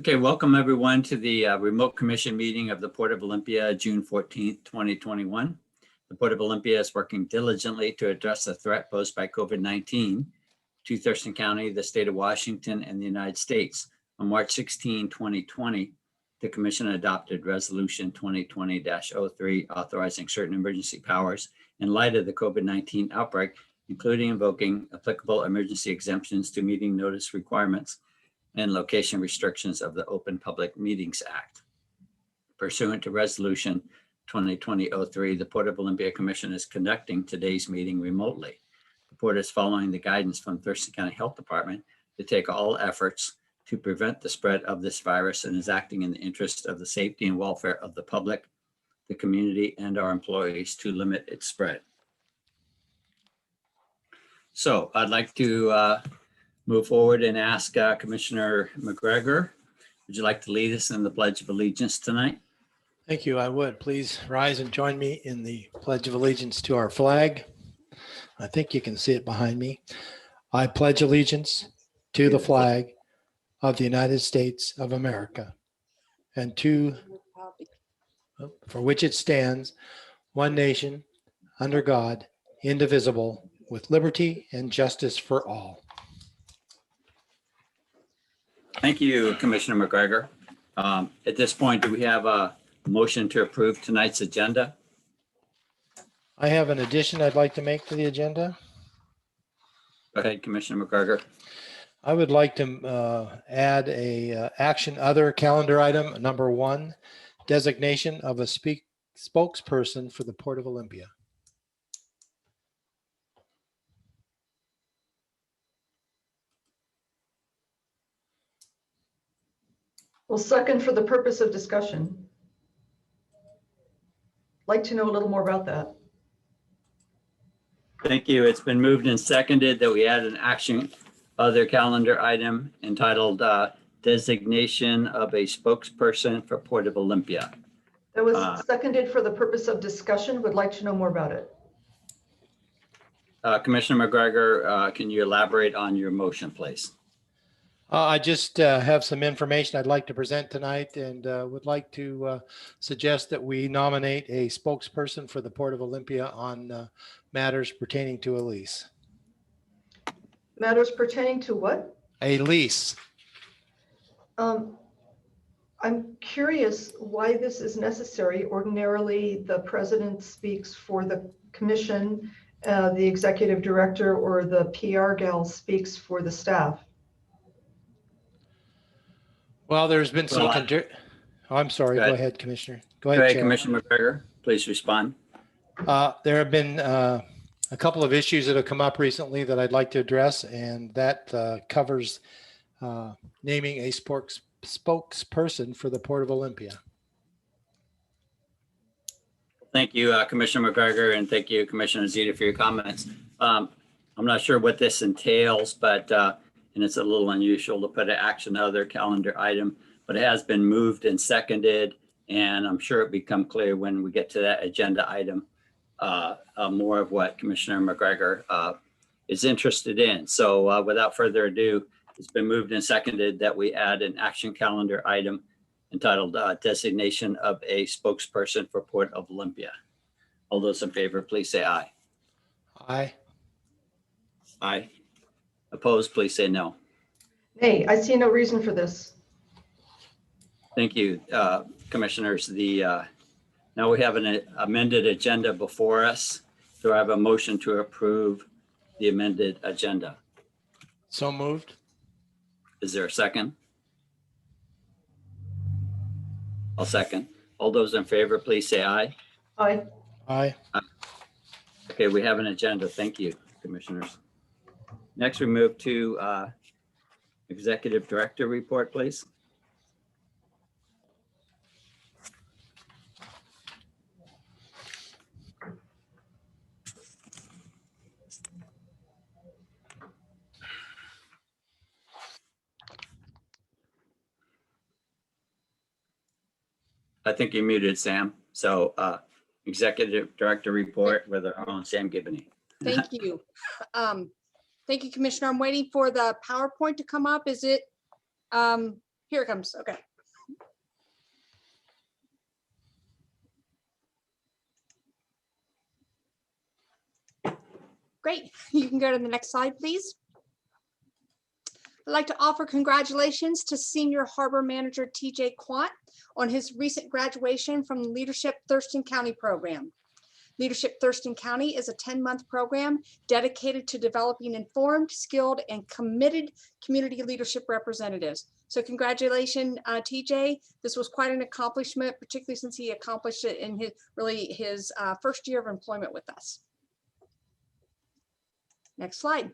Okay, welcome everyone to the remote commission meeting of the Port of Olympia, June 14th, 2021. The Port of Olympia is working diligently to address the threat posed by COVID-19 to Thurston County, the state of Washington, and the United States. On March 16, 2020, the commission adopted Resolution 2020-03 authorizing certain emergency powers in light of the COVID-19 outbreak, including invoking applicable emergency exemptions to meeting notice requirements and location restrictions of the Open Public Meetings Act. Pursuant to Resolution 2020-03, the Port of Olympia Commission is conducting today's meeting remotely. The Port is following the guidance from Thurston County Health Department to take all efforts to prevent the spread of this virus and is acting in the interest of the safety and welfare of the public, the community, and our employees to limit its spread. So I'd like to move forward and ask Commissioner McGregor, would you like to lead us in the Pledge of Allegiance tonight? Thank you. I would. Please rise and join me in the Pledge of Allegiance to our flag. I think you can see it behind me. I pledge allegiance to the flag of the United States of America and to for which it stands, one nation, under God, indivisible, with liberty and justice for all. Thank you, Commissioner McGregor. At this point, do we have a motion to approve tonight's agenda? I have an addition I'd like to make to the agenda. Go ahead, Commissioner McGregor. I would like to add a action other calendar item, number 1, designation of a spokesperson for the Port of Olympia. Well, second, for the purpose of discussion. Like to know a little more about that. Thank you. It's been moved and seconded that we add an action other calendar item entitled designation of a spokesperson for Port of Olympia. That was seconded for the purpose of discussion. Would like to know more about it. Commissioner McGregor, can you elaborate on your motion, please? I just have some information I'd like to present tonight and would like to suggest that we nominate a spokesperson for the Port of Olympia on matters pertaining to a lease. Matters pertaining to what? A lease. I'm curious why this is necessary. Ordinarily, the president speaks for the commission, the executive director or the PR gal speaks for the staff. Well, there's been some. Well, I'm sorry. Go ahead, Commissioner. Go Go ahead, ahead, Commissioner McGregor. Please respond. There have been a couple of issues that have come up recently that I'd like to address, and that covers naming a spokesperson for the Port of Olympia. Thank you, Commissioner McGregor, and thank you, Commissioner Zita, for your comments. I'm not sure what this entails, but and it's a little unusual to put an action other calendar item, but it has been moved and seconded, and I'm sure it'll become clear when we get to that agenda item, more of what Commissioner McGregor is interested in. So without further ado, it's been moved and seconded that we add an action calendar item entitled designation of a spokesperson for Port of Olympia. All those in favor, please say aye. Aye. Aye. Opposed, please say no. Nay, I see no reason for this. Thank you, commissioners. Now we have an amended agenda before us. Do I have a motion to approve the amended agenda? So moved. Is there a second? I'll second. All those in favor, please say aye. Aye. Aye. Okay, we have an agenda. Thank you, commissioners. Next, we move to Executive Director report, please. I think you're muted, Sam. So Executive Director report with our own Sam Gibney. Thank you. Thank you, Commissioner. I'm waiting for the PowerPoint to come up. Is it Here it comes. Okay. Great. You can go to the next slide, please. I'd like to offer congratulations to Senior Harbor Manager TJ Quant on his recent graduation from the Leadership Thurston County program. Leadership Thurston County is a 10-month program dedicated to developing informed, skilled, and committed community leadership representatives. So congratulations, TJ. This was quite an accomplishment, particularly since he accomplished it in his first year of employment with us. Next slide.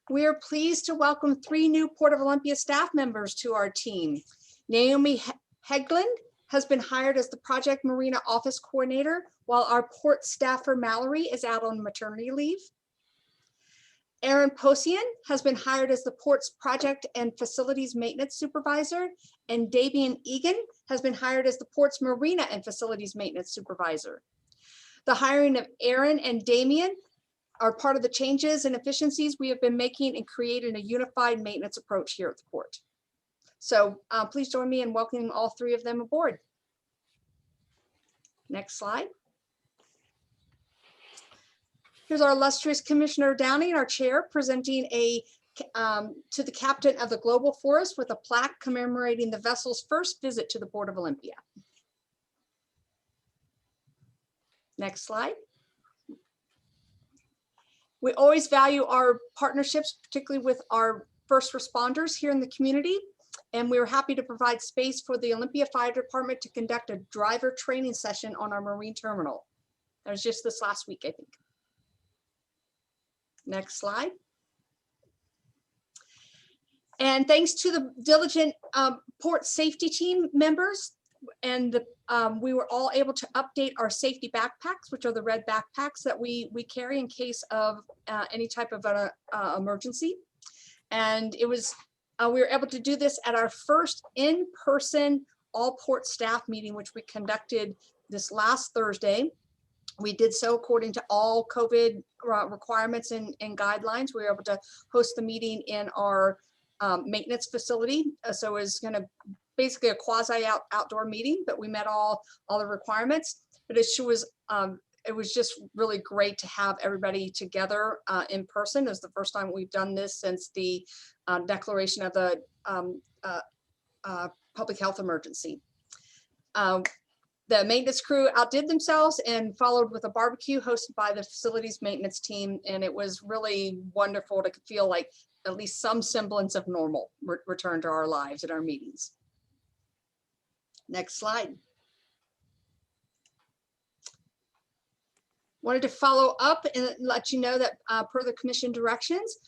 We are pleased to welcome 3 new Port of Olympia staff members to our team. Naomi Hegland has been hired as the Project Marina Office Coordinator, while our port staffer Mallory is out on maternity leave. Aaron Posian has been hired as the port's Project and Facilities Maintenance Supervisor, and Damian Egan has been hired as the port's Marina and Facilities Maintenance Supervisor. The hiring of Aaron and Damian are part of the changes and efficiencies we have been making in creating a unified maintenance approach here at the port. So please join me in welcoming all 3 of them aboard. Next slide. Here's our illustrious Commissioner Downing, our chair, presenting to the captain of the Global Force with a plaque commemorating the vessel's first visit to the Port of Olympia. Next slide. We always value our partnerships, particularly with our first responders here in the community. And we were happy to provide space for the Olympia Fire Department to conduct a driver training session on our marine terminal. That was just this last week, I think. Next slide. And thanks to the diligent port safety team members, and we were all able to update our safety backpacks, which are the red backpacks that we carry in case of any type of an emergency. And it was we were able to do this at our first in-person all port staff meeting, which we conducted this last Thursday. We did so according to all COVID requirements and guidelines. We were able to host the meeting in our maintenance facility. So it was going to basically a quasi outdoor meeting, but we met all the requirements. But it was just really great to have everybody together in person. It was the first time we've done this since the declaration of the public health emergency. The maintenance crew outdid themselves and followed with a barbecue hosted by the facilities maintenance team. And it was really wonderful to feel like at least some semblance of normal returned to our lives at our meetings. Next slide. Wanted to follow up and let you know that per the commission directions,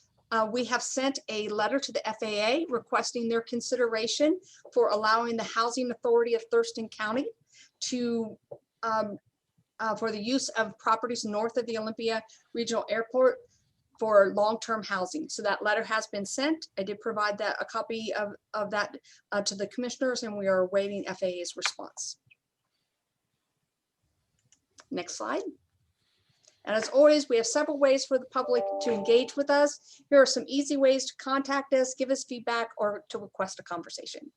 we have sent a letter to the FAA requesting their consideration for allowing the Housing Authority of Thurston County to for the use of properties north of the Olympia Regional Airport for long-term housing. So that letter has been sent. I did provide a copy of that to the commissioners, and we are awaiting FAA's response. Next slide. And as always, we have several ways for the public to engage with us. Here are some easy ways to contact us, give us feedback, or to request a conversation.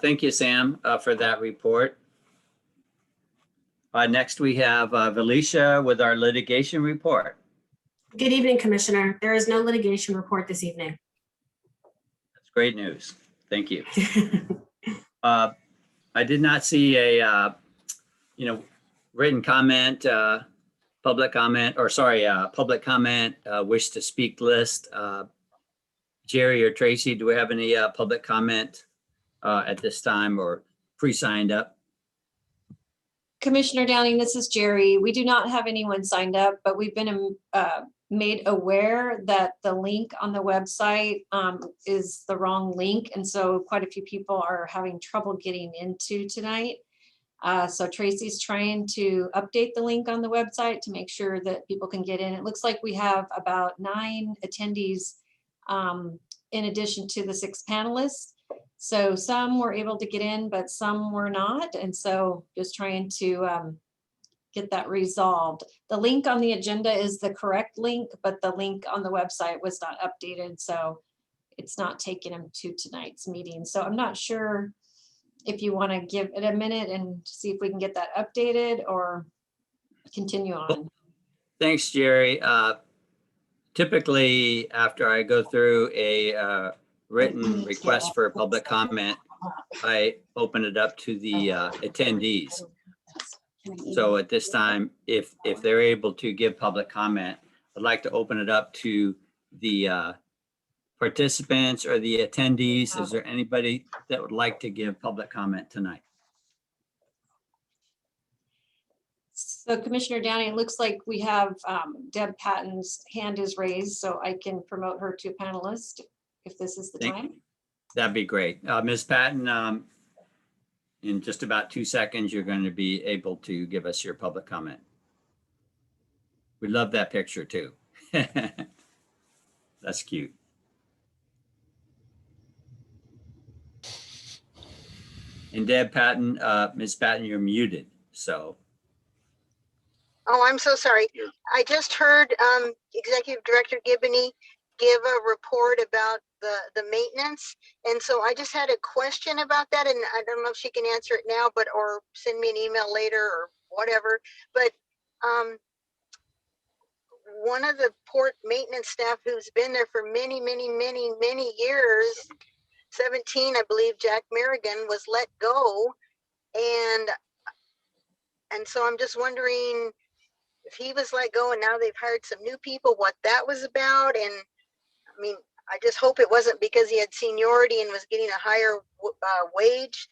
Thank you, Sam, for that report. Next, we have Felicia with our litigation report. Good evening, Commissioner. There is no litigation report this evening. That's great news. Thank you. I did not see a, written comment, public comment, or sorry, public comment, wish to speak list. Jerry or Tracy, do we have any public comment at this time or pre-signed up? Commissioner Downing, this is Jerry. We do not have anyone signed up, but we've been made aware that the link on the website is the wrong link. And so quite a few people are having trouble getting into tonight. So Tracy's trying to update the link on the website to make sure that people can get in. It looks like we have about 9 attendees in addition to the 6 panelists. So some were able to get in, but some were not. And so just trying to get that resolved. The link on the agenda is the correct link, but the link on the website was not updated. So it's not taking them to tonight's meeting. So I'm not sure if you want to give it a minute and see if we can get that updated or continue on. Thanks, Jerry. Typically, after I go through a written request for public comment, I open it up to the attendees. So at this time, if they're able to give public comment, I'd like to open it up to the participants or the attendees. Is there anybody that would like to give public comment tonight? So Commissioner Downing, it looks like we have Deb Patton's hand is raised, so I can promote her to a panelist if this is the time. That'd be great. Ms. Patton, in just about 2 seconds, you're going to be able to give us your public comment. We love that picture too. That's cute. And Deb Patton, Ms. Patton, you're muted, so. Oh, I'm so sorry. I just heard Executive Director Gibney give a report about the maintenance. And so I just had a question about that. And I don't know if she can answer it now, but or send me an email later or whatever. But one of the port maintenance staff who's been there for many years, 17, I believe, Jack Merrigan, was let go. And so I'm just wondering if he was let go and now they've hired some new people, what that was about. And I mean, I just hope it wasn't because he had seniority and was getting a higher wage,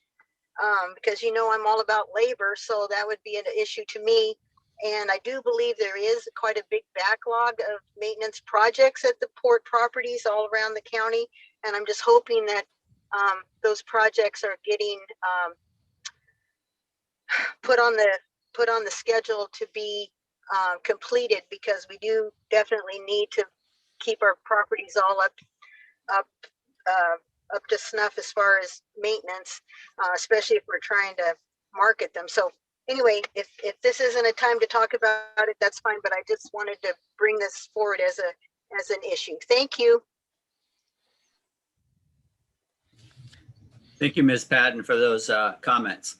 because, you know, I'm all about labor. So that would be an issue to me. And I do believe there is quite a big backlog of maintenance projects at the port properties all around the county. And I'm just hoping that those projects are getting put on the schedule to be completed, because we do definitely need to keep our properties all up to snuff as far as maintenance, especially if we're trying to market them. So anyway, if this isn't a time to talk about it, that's fine. But I just wanted to bring this forward as an issue. Thank you. Thank you, Ms. Patton, for those comments.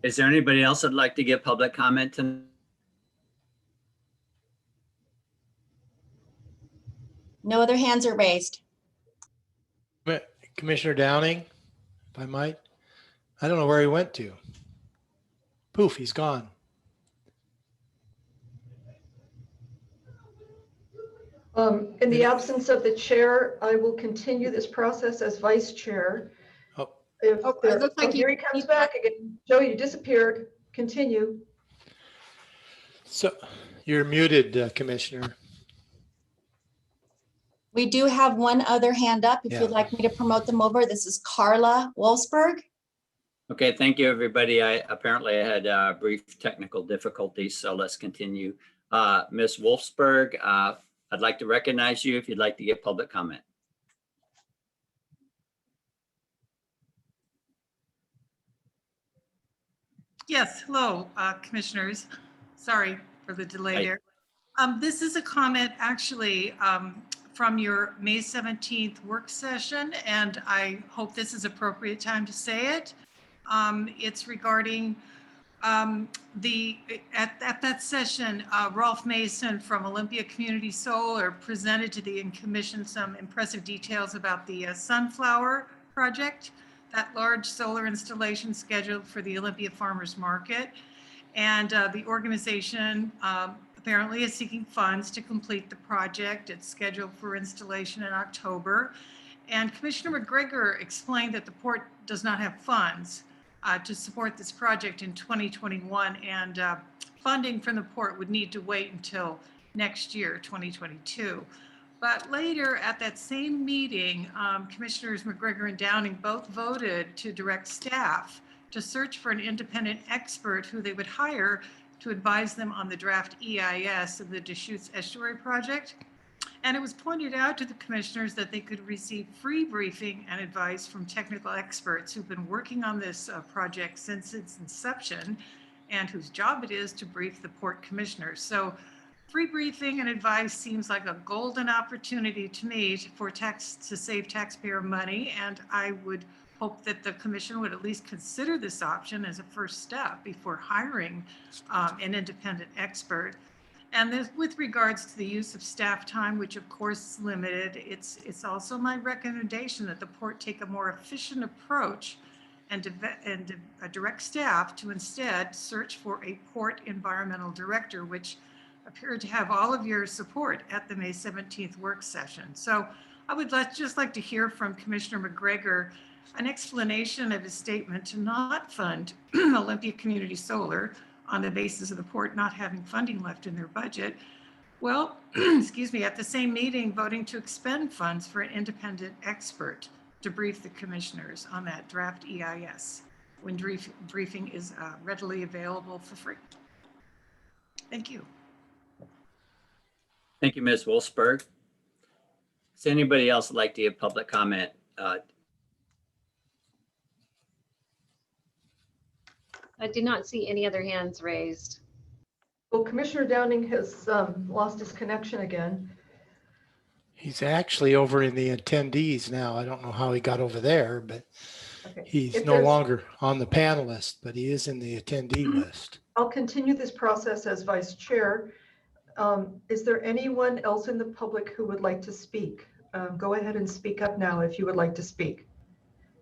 Is there anybody else that'd like to give public comment tonight? No other hands are raised. Commissioner Downing, if I might, I don't know where he went to. Poof, he's gone. In the absence of the chair, I will continue this process as vice chair. Oh. If Oh, it looks like here he comes back again. Joe, you disappeared. Continue. So you're muted, Commissioner. We do have one other hand up. If Yeah. you'd like me to promote them over, this is Carla Wolfsberg. Okay, thank you, everybody. Apparently I had brief technical difficulties, so let's continue. Ms. Wolfsberg, I'd like to recognize you if you'd like to give public comment. Yes, hello, commissioners. Sorry for the delay Hi. there. This is a comment actually from your May 17th work session, and I hope this is appropriate time to say it. It's regarding at that session, Rolf Mason from Olympia Community Solar presented to the commission some impressive details about the Sunflower project, that large solar installation scheduled for the Olympia Farmers Market. And the organization apparently is seeking funds to complete the project. It's scheduled for installation in October. And Commissioner McGregor explained that the port does not have funds to support this project in 2021, and funding from the port would need to wait until next year, 2022. But later at that same meeting, Commissioners McGregor and Downing both voted to direct staff to search for an independent expert who they would hire to advise them on the draft EIS of the Deschutes Estuary project. And it was pointed out to the commissioners that they could receive free briefing and advice from technical experts who've been working on this project since its inception and whose job it is to brief the port commissioners. So free briefing and advice seems like a golden opportunity to me to save taxpayer money. And I would hope that the commission would at least consider this option as a first step before hiring an independent expert. And this, with regards to the use of staff time, which of course is limited, it's also my recommendation that the port take a more efficient approach and direct staff to instead search for a port environmental director, which appeared to have all of your support at the May 17th work session. So I would just like to hear from Commissioner McGregor an explanation of his statement to not fund Olympia Community Solar on the basis of the port not having funding left in their budget. Well, excuse me, at the same meeting, voting to expend funds for an independent expert to brief the commissioners on that draft EIS when briefing is readily available for free. Thank you. Thank you, Ms. Wolfsberg. Does anybody else like to give public comment? I do not see any other hands raised. Well, Commissioner Downing has lost his connection again. He's actually over in the attendees now. I don't know how he got over there, but Okay. he's If no there's- longer on the panelist, but he is in the attendee list. I'll continue this process as vice chair. Is there anyone else in the public who would like to speak? Go ahead and speak up now if you would like to speak.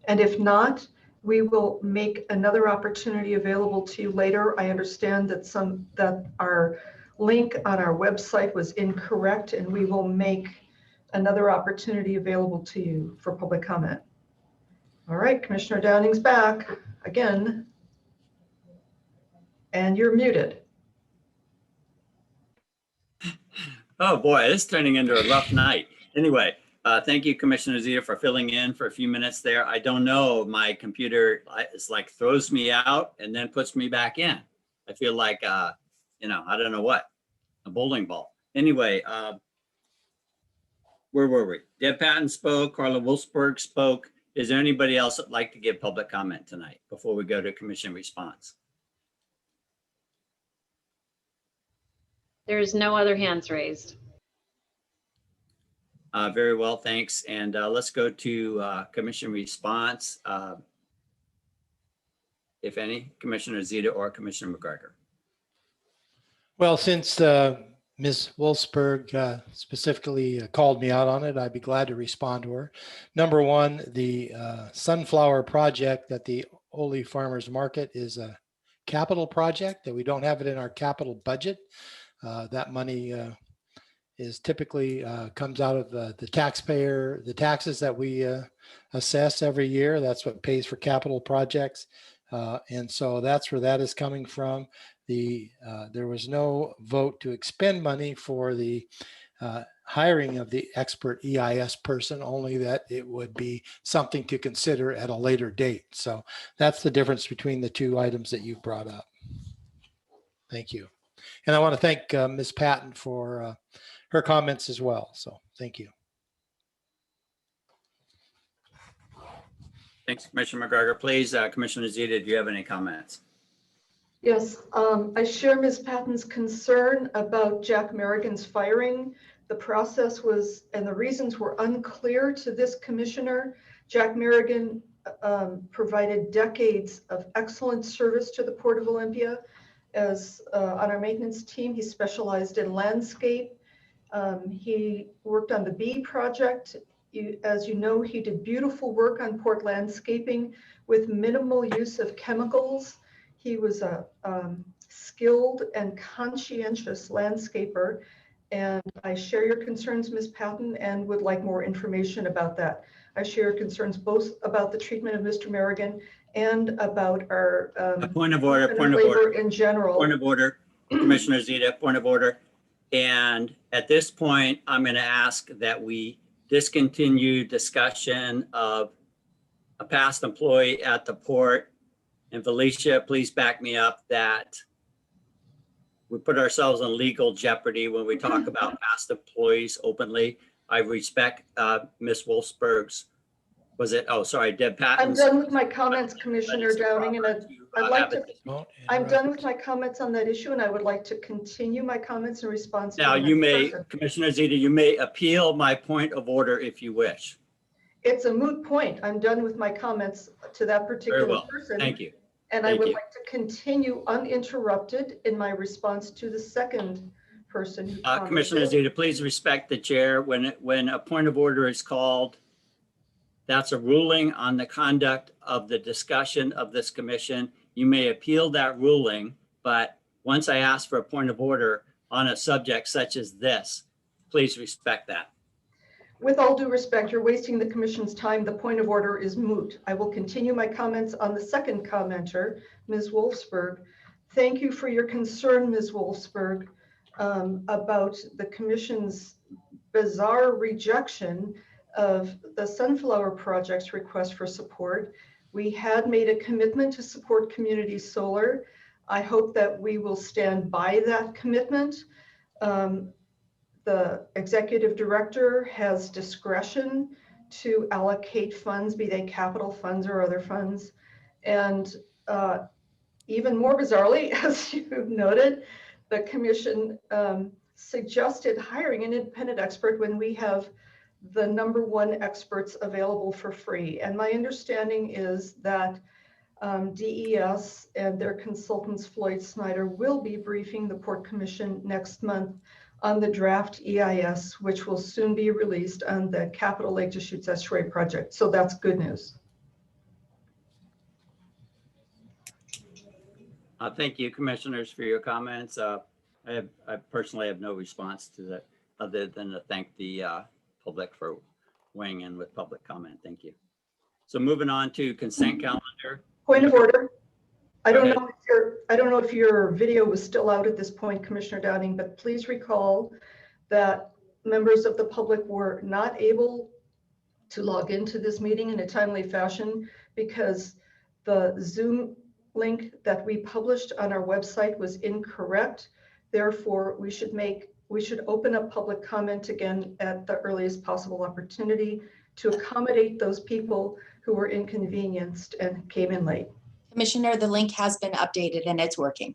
And if not, we will make another opportunity available to you later. I understand that our link on our website was incorrect, and we will make another opportunity available to you for public comment. All right, Commissioner Downing's back again. And you're muted. Oh boy, this is turning into a rough night. Anyway, thank you, Commissioner Zeta, for filling in for a few minutes there. I don't know, my computer is like throws me out and then puts me back in. I feel like, I don't know what, a bowling ball. Anyway, where were we? Deb Patton spoke, Carla Wolfsberg spoke. Is there anybody else that'd like to give public comment tonight before we go to commission response? There's no other hands raised. Very well, thanks. And let's go to commission response. If any, Commissioner Zeta or Commissioner McGregor. Well, since Ms. Wolfsberg specifically called me out on it, I'd be glad to respond to her. Number one, the sunflower project at the Ole Farmers Market is a capital project that we don't have it in our capital budget. That money is typically comes out of the taxes that we assess every year. That's what pays for capital projects. And so that's where that is coming from. There was no vote to expend money for the hiring of the expert EIS person, only that it would be something to consider at a later date. So that's the difference between the two items that you brought up. Thank you. And I want to thank Ms. Patton for her comments as well. So thank you. Thanks, Commissioner McGregor. Please, Commissioner Zeta, do you have any comments? Yes, I share Ms. Patton's concern about Jack Merrigan's firing. The process was, and the reasons were unclear to this commissioner. Jack Merrigan provided decades of excellent service to the Port of Olympia. As on our maintenance team, he specialized in landscape. He worked on the Bee project. As you know, he did beautiful work on port landscaping with minimal use of chemicals. He was a skilled and conscientious landscaper, and I share your concerns, Ms. Patton, and would like more information about that. I share concerns both about the treatment of Mr. Merrigan and about our Point of order, labor in general. Point of order, Commissioner Zeta, point of order. And at this point, I'm going to ask that we discontinue discussion of a past employee at the port. And Felicia, please back me up that we put ourselves in legal jeopardy when we talk about past employees openly. I respect Ms. Wolfsburg's, was it, oh, sorry, Deb I'm Patton's. done with my comments, Commissioner Downing, and I'd like to, Don't I'm done with interrupt. my comments on that issue, and I would like to continue my comments in response to Now, the you next may, person. Commissioner Zeta, you may appeal my point of order if you wish. It's a moot point. I'm done with my comments to that Very particular well. person. Thank you. And I Thank would you. like to continue uninterrupted in my response to the second person who commented. Commissioner Zeta, please respect the chair. When a point of order is called, that's a ruling on the conduct of the discussion of this commission. You may appeal that ruling, but once I ask for a point of order on a subject such as this, please respect that. With all due respect, you're wasting the commission's time. The point of order is moot. I will continue my comments on the second commenter, Ms. Wolfsburg. Thank you for your concern, Ms. Wolfsburg, about the commission's bizarre rejection of the Sunflower Project's request for support. We had made a commitment to support community solar. I hope that we will stand by that commitment. The executive director has discretion to allocate funds, be they capital funds or other funds. And even more bizarrely, as you've noted, the commission suggested hiring an independent expert when we have the #1 experts available for free. And my understanding is that DES and their consultants, Floyd Snyder, will be briefing the Port Commission next month on the draft EIS, which will soon be released on the Capital Lake Deschutes Estuary project. So that's good news. Thank you, commissioners, for your comments. I personally have no response to that other than to thank the public for weighing in with public comment. Thank you. So moving on to consent calendar. Point of order. I Go don't ahead. know if your video was still out at this point, Commissioner Downing, but please recall that members of the public were not able to log into this meeting in a timely fashion because the Zoom link that we published on our website was incorrect. Therefore, we should open up public comment again at the earliest possible opportunity to accommodate those people who were inconvenienced and came in late. Commissioner, the link has been updated and it's working.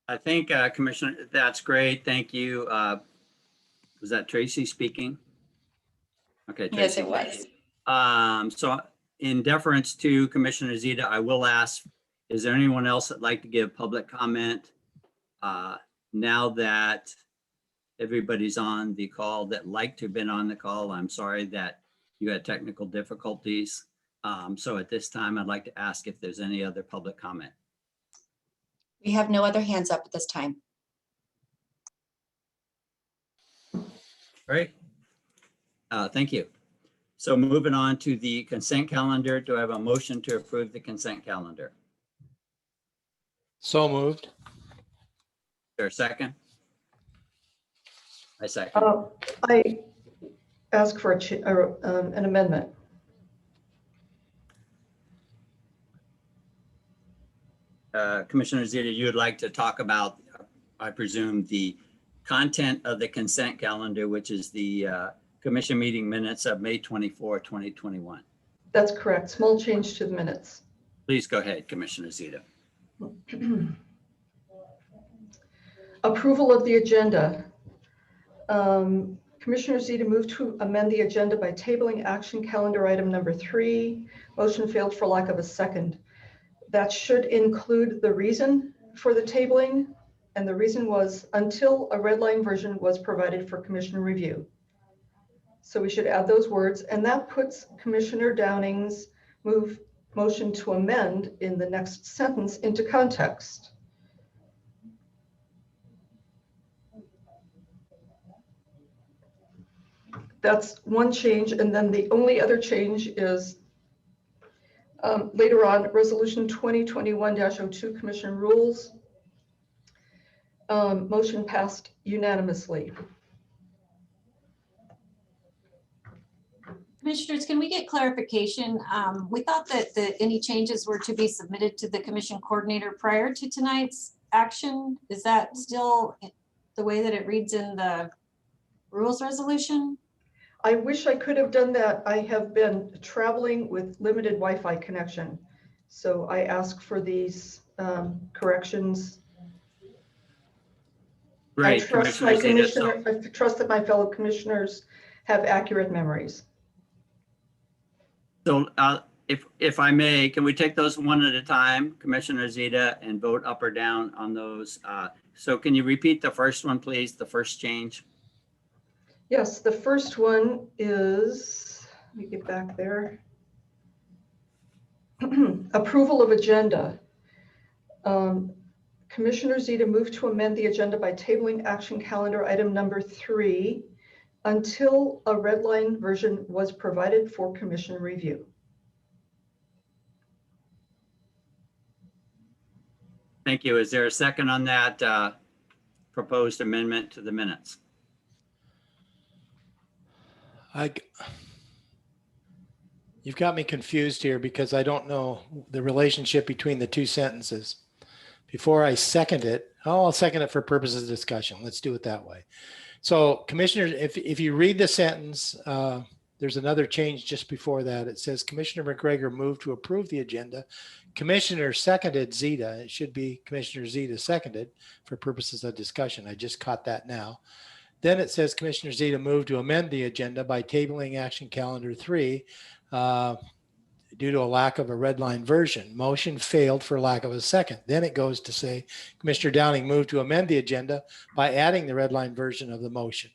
I think, Commissioner, that's great. Thank you. Was that Tracy speaking? Okay. Yes, Tracy, it was. So in deference to Commissioner Zeta, I will ask, is there anyone else that'd like to give public comment? Now that everybody's on the call that like to have been on the call, I'm sorry that you had technical difficulties. So at this time, I'd like to ask if there's any other public comment. We have no other hands up at this time. Great. Thank you. So moving on to the consent calendar, do I have a motion to approve the consent calendar? So moved. Is there a second? I second. I ask for an amendment. Commissioner Zeta, you would like to talk about, I presume, the content of the consent calendar, which is the commission meeting minutes of May 24, 2021. That's correct. Small change to the minutes. Please go ahead, Commissioner Zeta. Approval of the agenda. Commissioner Zeta moved to amend the agenda by tabling action calendar item number 3. Motion failed for lack of a second. That should include the reason for the tabling. And the reason was until a red line version was provided for commission review. So we should add those words, and that puts Commissioner Downing's motion to amend in the next sentence into context. That's one change, and then the only other change is later on, Resolution 2021-02 Commission Rules. Motion passed unanimously. Commissioners, can we get clarification? We thought that any changes were to be submitted to the commission coordinator prior to tonight's action. Is that still the way that it reads in the rules resolution? I wish I could have done that. I have been traveling with limited Wi-Fi connection. So I ask for these corrections. Great, I trust my Commissioner Zeta. commissioner, I trust that my fellow commissioners have accurate memories. So if I may, can we take those one at a time, Commissioner Zeta, and vote up or down on those? So can you repeat the first one, please, the first change? Yes, the first one is, let me get back there. Approval of agenda. Commissioner Zeta moved to amend the agenda by tabling action calendar item number 3 until a red line version was provided for commission review. Thank you. Is there a second on that proposed amendment to the minutes? You've got me confused here because I don't know the relationship between the two sentences. Before I second it, I'll second it for purposes of discussion. Let's do it that way. So Commissioners, if you read the sentence, there's another change just before that. It says Commissioner McGregor moved to approve the agenda. Commissioner seconded Zeta. It should be Commissioner Zeta seconded for purposes of discussion. I just caught that now. Then it says Commissioner Zeta moved to amend the agenda by tabling action calendar 3 due to a lack of a red line version. Motion failed for lack of a second. Then it goes to say Commissioner Downing moved to amend the agenda by adding the red line version of the motion.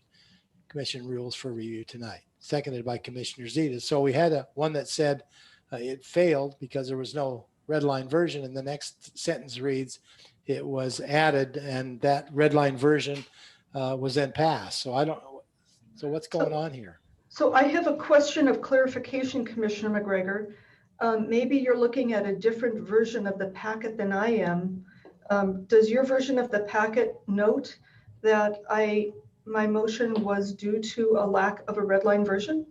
Commission rules for review tonight. Seconded by Commissioner Zeta. So we had one that said it failed because there was no red line version, and the next sentence reads it was added and that red line version was then passed. So I don't know. So what's going on here? So I have a question of clarification, Commissioner McGregor. Maybe you're looking at a different version of the packet than I am. Does your version of the packet note that my motion was due to a lack of a red line version?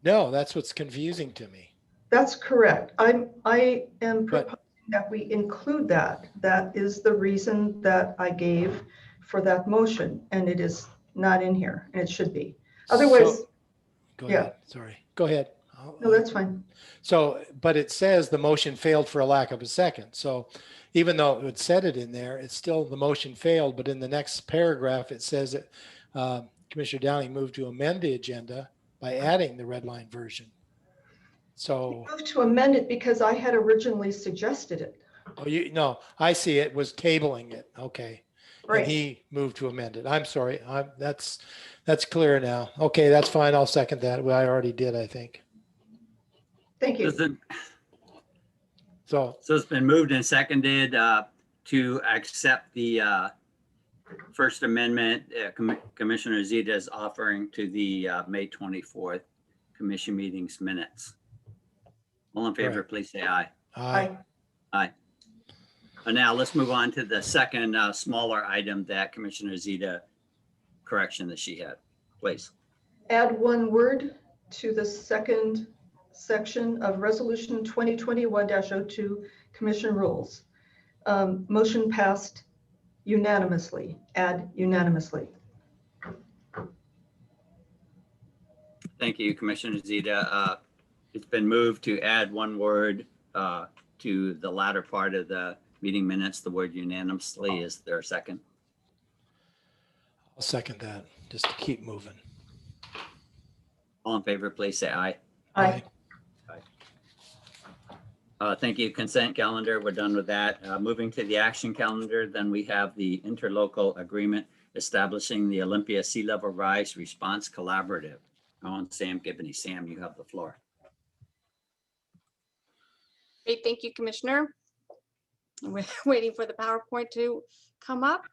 No, that's what's confusing to me. That's correct. I am proposing that we include that. That is the reason that I gave for that motion, and it is not in here, and it should be. Otherwise, go yeah. ahead. Sorry. Go ahead. No, that's fine. So, but it says the motion failed for a lack of a second. So even though it said it in there, it's still the motion failed. But in the next paragraph, it says that Commissioner Downing moved to amend the agenda by adding the red line version. So I moved to amend it because I had originally suggested it. oh, no, I see it was tabling it. Okay. Right. And he moved to amend it. I'm sorry. That's clear now. Okay, that's fine. I'll second that. Well, I already did, I think. Thank you. So it's been moved and seconded to accept the First Amendment Commissioner Zeta is offering to the May 24th commission meetings minutes. All in favor, Correct. please say aye. aye. Aye. And now let's move on to the second smaller item that Commissioner Zeta correction that she had, please. Add one word to the second section of Resolution 2021-02 Commission Rules. Motion passed unanimously. Add unanimously. Thank you, Commissioner Zeta. It's been moved to add one word to the latter part of the meeting minutes, the word unanimously. Is there a second? I'll second that just to keep moving. All in favor, please say aye. Aye. Thank you. Consent calendar. We're done with that. Moving to the action calendar, then we have the interlocal agreement establishing the Olympia Sea Level Rise Response Collaborative. I want Sam Gibney. Sam, you have the floor. Great, thank you, Commissioner. We're waiting for the PowerPoint to come up.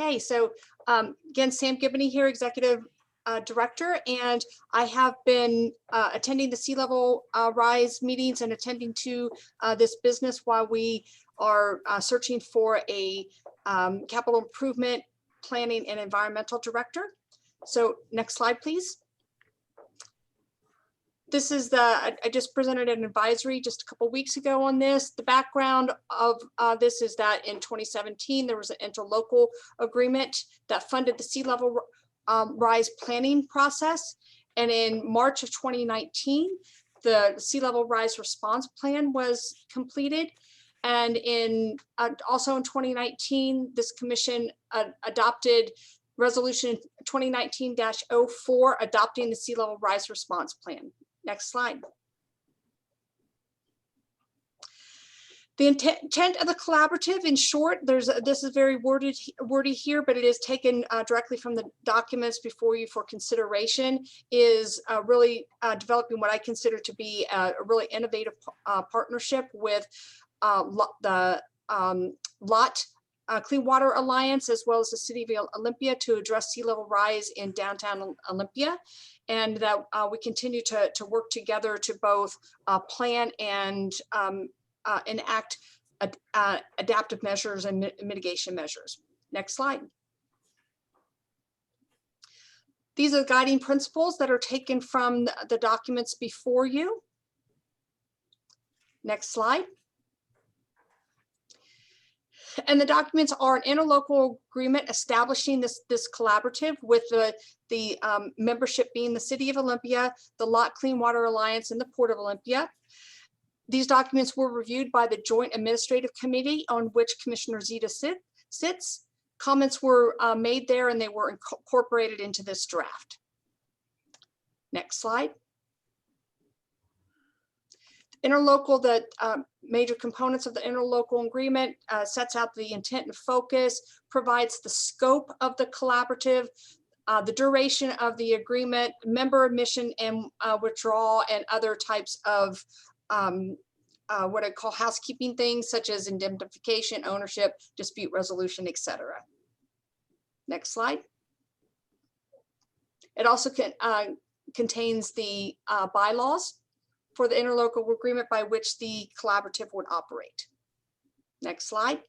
Okay, so again, Sam Gibney here, Executive director, and I have been attending the sea level rise meetings and attending to this business while we are searching for a capital improvement planning and environmental director. So next slide, please. This is I just presented an advisory just a couple weeks ago on this. The background of this is that in 2017, there was an interlocal agreement that funded the sea level rise planning process. And in March of 2019, the sea level rise response plan was completed. And in also in 2019, this commission adopted resolution 2019-04, adopting the sea level rise response plan. Next slide. The intent of the collaborative, in short, this is very wordy here, but it is taken directly from the documents before you for consideration, is really developing what I consider to be a really innovative partnership with the LOT Clean Water Alliance, as well as the City of Olympia, to address sea level rise in downtown Olympia, and that we continue to work together to both plan and enact adaptive measures and mitigation measures. Next slide. These are the guiding principles that are taken from the documents before you. Next slide. And the documents are an interlocal agreement establishing this collaborative, with the membership being the City of Olympia, the LOT Clean Water Alliance, and the Port of Olympia. These documents were reviewed by the Joint Administrative Committee, on which Commissioner Zeta sits. Comments were made there, and they were incorporated into this draft. Next slide. Interlocal, the major components of the interlocal agreement, sets out the intent and focus, provides the scope of the collaborative, the duration of the agreement, member admission and withdrawal, and other types of what I call housekeeping things, such as indemnification, ownership, dispute resolution, etc. Next slide. It also contains the bylaws for the interlocal agreement by which the collaborative would operate. Next slide.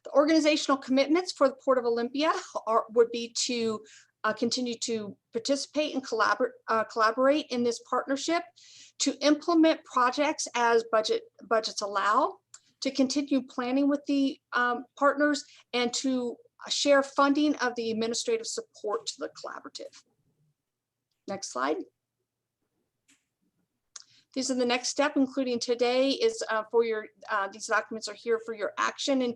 The organizational commitments for the Port of Olympia would be to continue to participate and collaborate in this partnership, to implement projects as budgets allow, to continue planning with the partners, and to share funding of the administrative support to the collaborative. Next slide. These are the next step, including today, is for your, these documents are here for your action and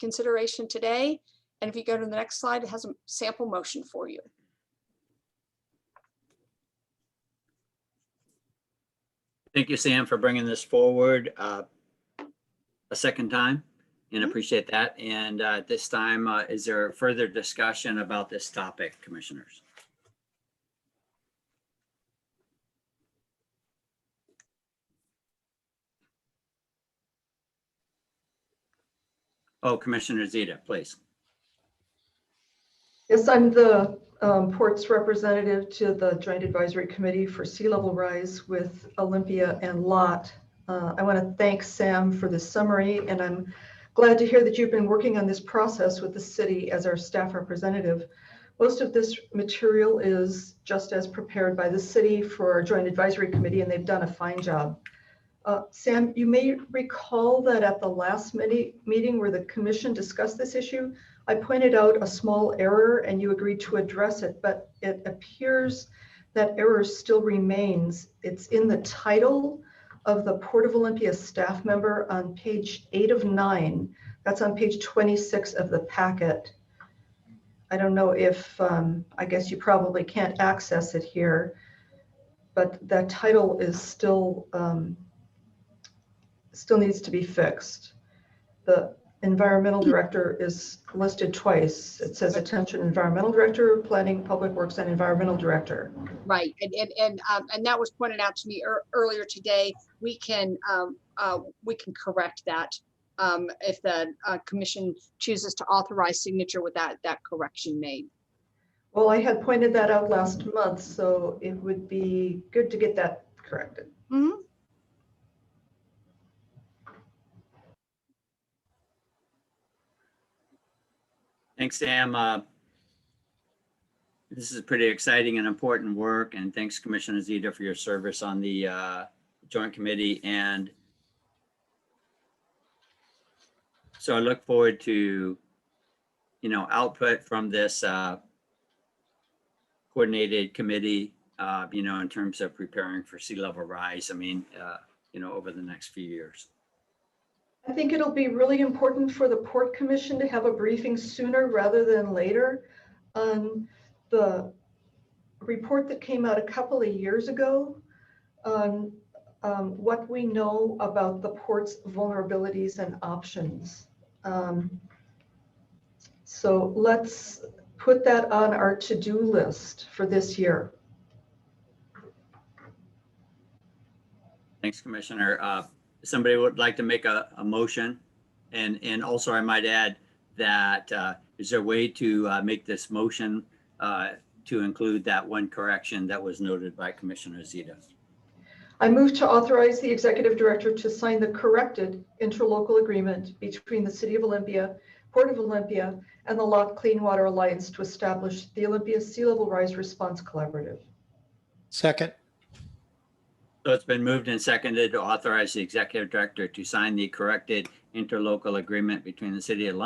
consideration today. And if you go to the next slide, it has a sample motion for you. Thank you, Sam, for bringing this forward a second time, and appreciate that. And at this time, is there further discussion about this topic, commissioners? Oh, Commissioner Zeta, please. Yes, I'm the Port's representative to the Joint Advisory Committee for Sea Level Rise with Olympia and LOT. I want to thank Sam for this summary, and I'm glad to hear that you've been working on this process with the city as our staff representative. Most of this material is just as prepared by the city for our Joint Advisory Committee, and they've done a fine job. Sam, you may recall that at the last meeting where the commission discussed this issue, I pointed out a small error and you agreed to address it, but it appears that error still remains. It's in the title of the Port of Olympia staff member on page 8 of 9. That's on page 26 of the packet. I don't know if, I guess you probably can't access it here, but that title is still needs to be fixed. The environmental director is listed twice. It says attention environmental director, planning, public works, and environmental director. Right, and that was pointed out to me earlier today. We can correct that if the commission chooses to authorize signature with that correction made. Well, I had pointed that out last month, so it would be good to get that corrected. Mhm. Thanks, Sam. This is pretty exciting and important work, and thanks, Commissioner Zeta, for your service on the Joint Committee. And so I look forward to, output from this coordinated committee, in terms of preparing for sea level rise. I mean, over the next few years. I think it'll be really important for the Port Commission to have a briefing sooner rather than later on the report that came out a couple of years ago on what we know about the port's vulnerabilities and options. So let's put that on our to-do list for this year. Thanks, Commissioner. Somebody would like to make a motion, and also I might add that is there a way to make this motion to include that one correction that was noted by Commissioner Zeta? I move to authorize the executive director to sign the corrected interlocal agreement between the City of Olympia, Port of Olympia, and the Lock Clean Water Alliance to establish the Olympia Sea Level Rise Response Collaborative. Second. So it's been moved and seconded to authorize the executive director to sign the corrected interlocal agreement between the City of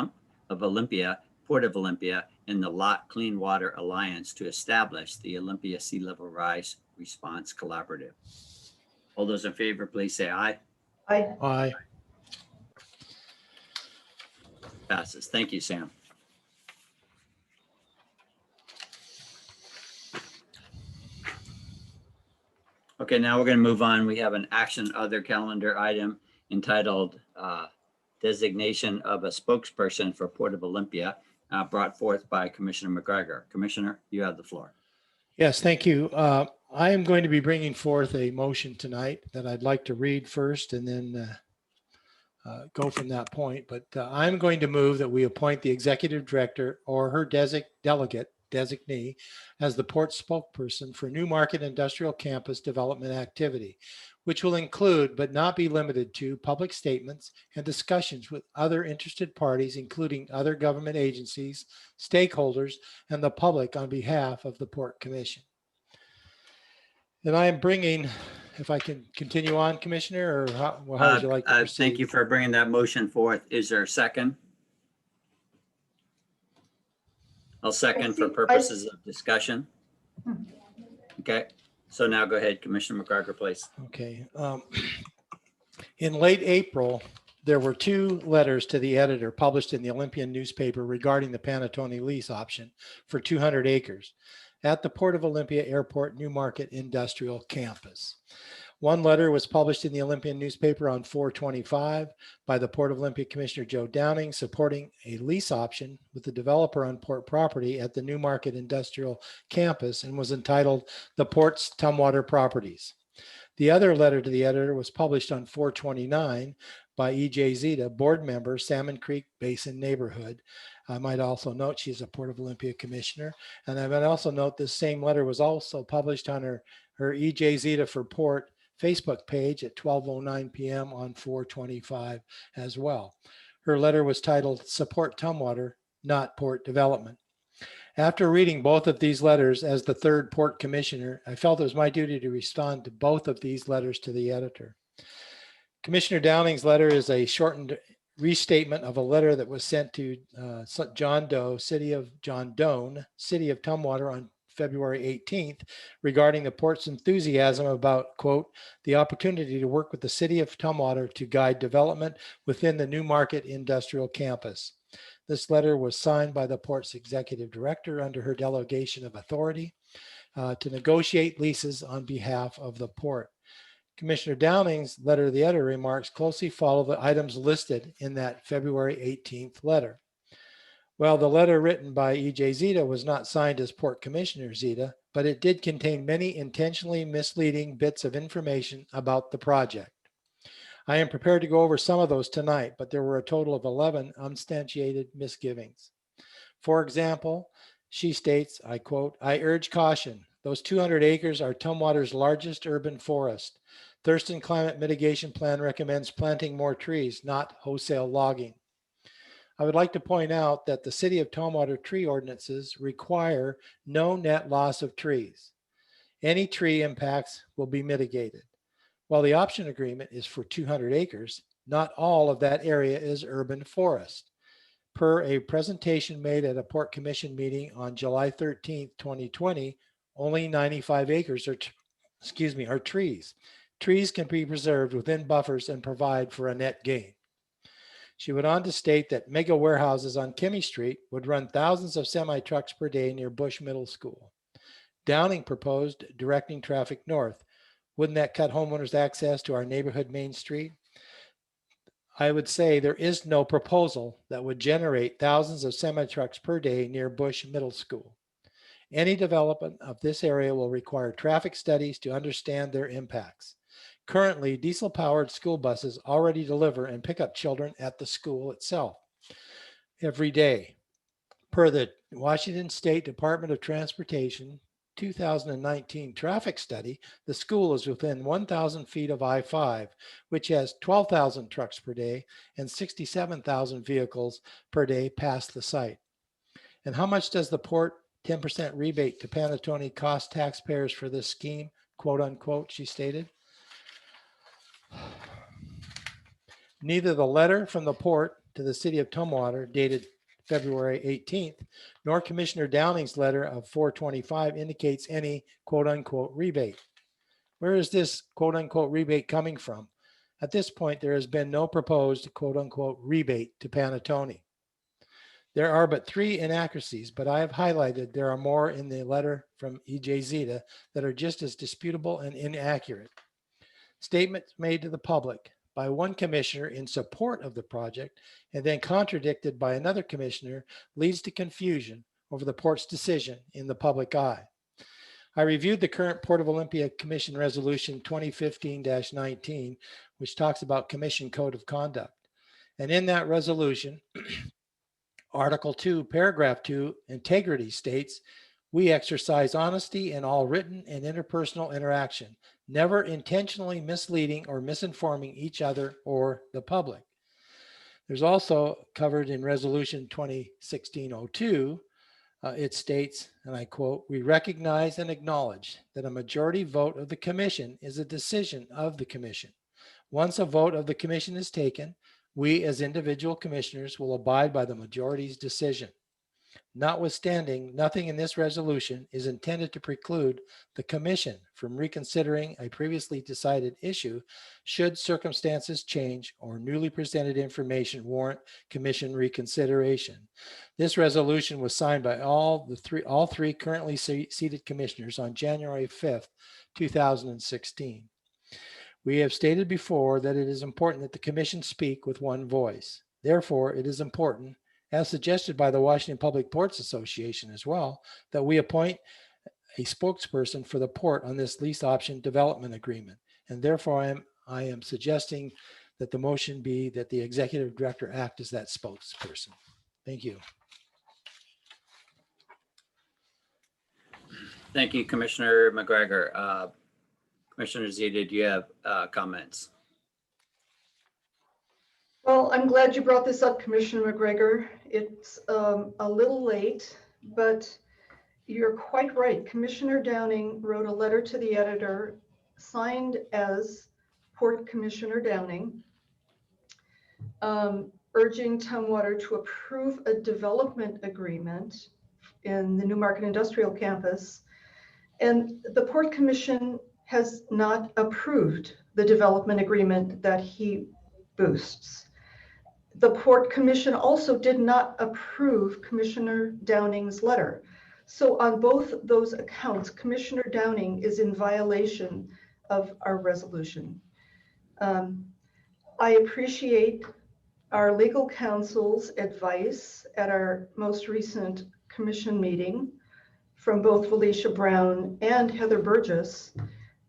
Olympia, Port of Olympia, and the Lock Clean Water Alliance to establish the Olympia Sea Level Rise Response Collaborative. All those in favor, please say aye. Aye. Aye. Passes. Thank you, Sam. Okay, now we're going to move on. We have an action other calendar item entitled designation of a spokesperson for Port of Olympia, brought forth by Commissioner McGregor. Commissioner, you have the floor. Yes, thank you. I am going to be bringing forth a motion tonight that I'd like to read first and then go from that point. But I'm going to move that we appoint the executive director or her designee as the port spokesperson for Newmarket Industrial Campus development activity, which will include but not be limited to public statements and discussions with other interested parties, including other government agencies, stakeholders, and the public on behalf of the Port Commission. And I am bringing, if I can continue on, Commissioner, or how would you like to proceed? Thank you for bringing that motion forth. Is there a second? I'll second for purposes of discussion. Okay, so now go ahead, Commissioner McGregor, please. Okay. In late April, there were 2 letters to the editor published in the Olympian newspaper regarding the Panattoni lease option for 200 acres at the Port of Olympia Airport Newmarket Industrial Campus. One letter was published in the Olympian newspaper on 4/25 by the Port of Olympia Commissioner Joe Downing, supporting a lease option with the developer on port property at the Newmarket Industrial Campus and was entitled The Port's Tumwater Properties. The other letter to the editor was published on 4/29 by E.J. Zeta, board member, Salmon Creek Basin Neighborhood. I might also note she's a Port of Olympia commissioner. And I might also note this same letter was also published on her E.J. Zeta for Port Facebook page at 12:09 p.m. on 4/25 as well. Her letter was titled Support Tumwater, Not Port Development. After reading both of these letters as the third port commissioner, I felt it was my duty to respond to both of these letters to the editor. Commissioner Downing's letter is a shortened restatement of a letter that was sent to John Doe, City of Tumwater on February 18th regarding the port's enthusiasm about, quote, the opportunity to work with the City of Tumwater to guide development within the Newmarket Industrial Campus. This letter was signed by the port's executive director under her delegation of authority to negotiate leases on behalf of the port. Commissioner Downing's letter to the editor remarks closely follow the items listed in that February 18th letter. Well, the letter written by E.J. Zeta was not signed as Port Commissioner Zeta, but it did contain many intentionally misleading bits of information about the project. I am prepared to go over some of those tonight, but there were a total of 11 unsubstantiated misgivings. For example, She states, I quote, "I urge caution. Those 200 acres are Tumwater's largest urban forest. Thurston Climate Mitigation Plan recommends planting more trees, not wholesale logging." I would like to point out that the City of Tumwater tree ordinances require no net loss of trees. Any tree impacts will be mitigated. While the option agreement is for 200 acres, not all of that area is urban forest. Per a presentation made at a Port Commission meeting on July 13th, 2020, only 95 acres are trees. Trees can be preserved within buffers and provide for a net gain. She went on to state that mega warehouses on Kimmy Street would run thousands of semi-trucks per day near Bush Middle School. Downing proposed directing traffic north. Wouldn't that cut homeowners' access to our neighborhood Main Street? I would say there is no proposal that would generate thousands of semi-trucks per day near Bush Middle School. Any development of this area will require traffic studies to understand their impacts. Currently, diesel-powered school buses already deliver and pick up children at the school itself every day. Per the Washington State Department of Transportation 2019 traffic study, the school is within 1,000 feet of I-5, which has 12,000 trucks per day and 67,000 vehicles per day past the site. And how much does the port 10% rebate to Panattoni cost taxpayers for this scheme, quote unquote, she stated? Neither the letter from the port to the City of Tumwater dated February 18th, nor Commissioner Downing's letter of 4/25 indicates any quote unquote rebate. Where is this quote unquote rebate coming from? At this point, there has been no proposed quote unquote rebate to Panattoni. There are but 3 inaccuracies, but I have highlighted there are more in the letter from EJ Zeta that are just as disputable and inaccurate. Statements made to the public by one commissioner in support of the project and then contradicted by another commissioner leads to confusion over the port's decision in the public eye. I reviewed the current Port of Olympia Commission Resolution 2015-19, which talks about Commission Code of Conduct. And in that resolution, Article 2, Paragraph 2, integrity states, "We exercise honesty in all written and interpersonal interaction, never intentionally misleading or misinforming each other or the public." There's also covered in Resolution 2016-02, it states, and I quote, "We recognize and acknowledge that a majority vote of the commission is a decision of the commission. Once a vote of the commission is taken, we as individual commissioners will abide by the majority's decision. Notwithstanding, nothing in this resolution is intended to preclude the commission from reconsidering a previously decided issue should circumstances change or newly presented information warrant commission reconsideration." This resolution was signed by all three currently seated commissioners on January 5th, 2016. We have stated before that it is important that the commission speak with one voice. Therefore, it is important, as suggested by the Washington Public Ports Association as well, that we appoint a spokesperson for the port on this lease option development agreement. And therefore, I am suggesting that the motion be that the executive director act as that spokesperson. Thank you. Thank you, Commissioner McGregor. Commissioner Zeta, do you have comments? Well, I'm glad you brought this up, Commissioner McGregor. It's a little late, but you're quite right. Commissioner Downing wrote a letter to the editor signed as Port Commissioner Downing, urging Tumwater to approve a development agreement in the Newmarket Industrial Campus. And the Port Commission has not approved the development agreement that he boosts. The Port Commission also did not approve Commissioner Downing's letter. So on both those accounts, Commissioner Downing is in violation of our resolution. I appreciate our legal counsel's advice at our most recent commission meeting from both Felicia Brown and Heather Burgess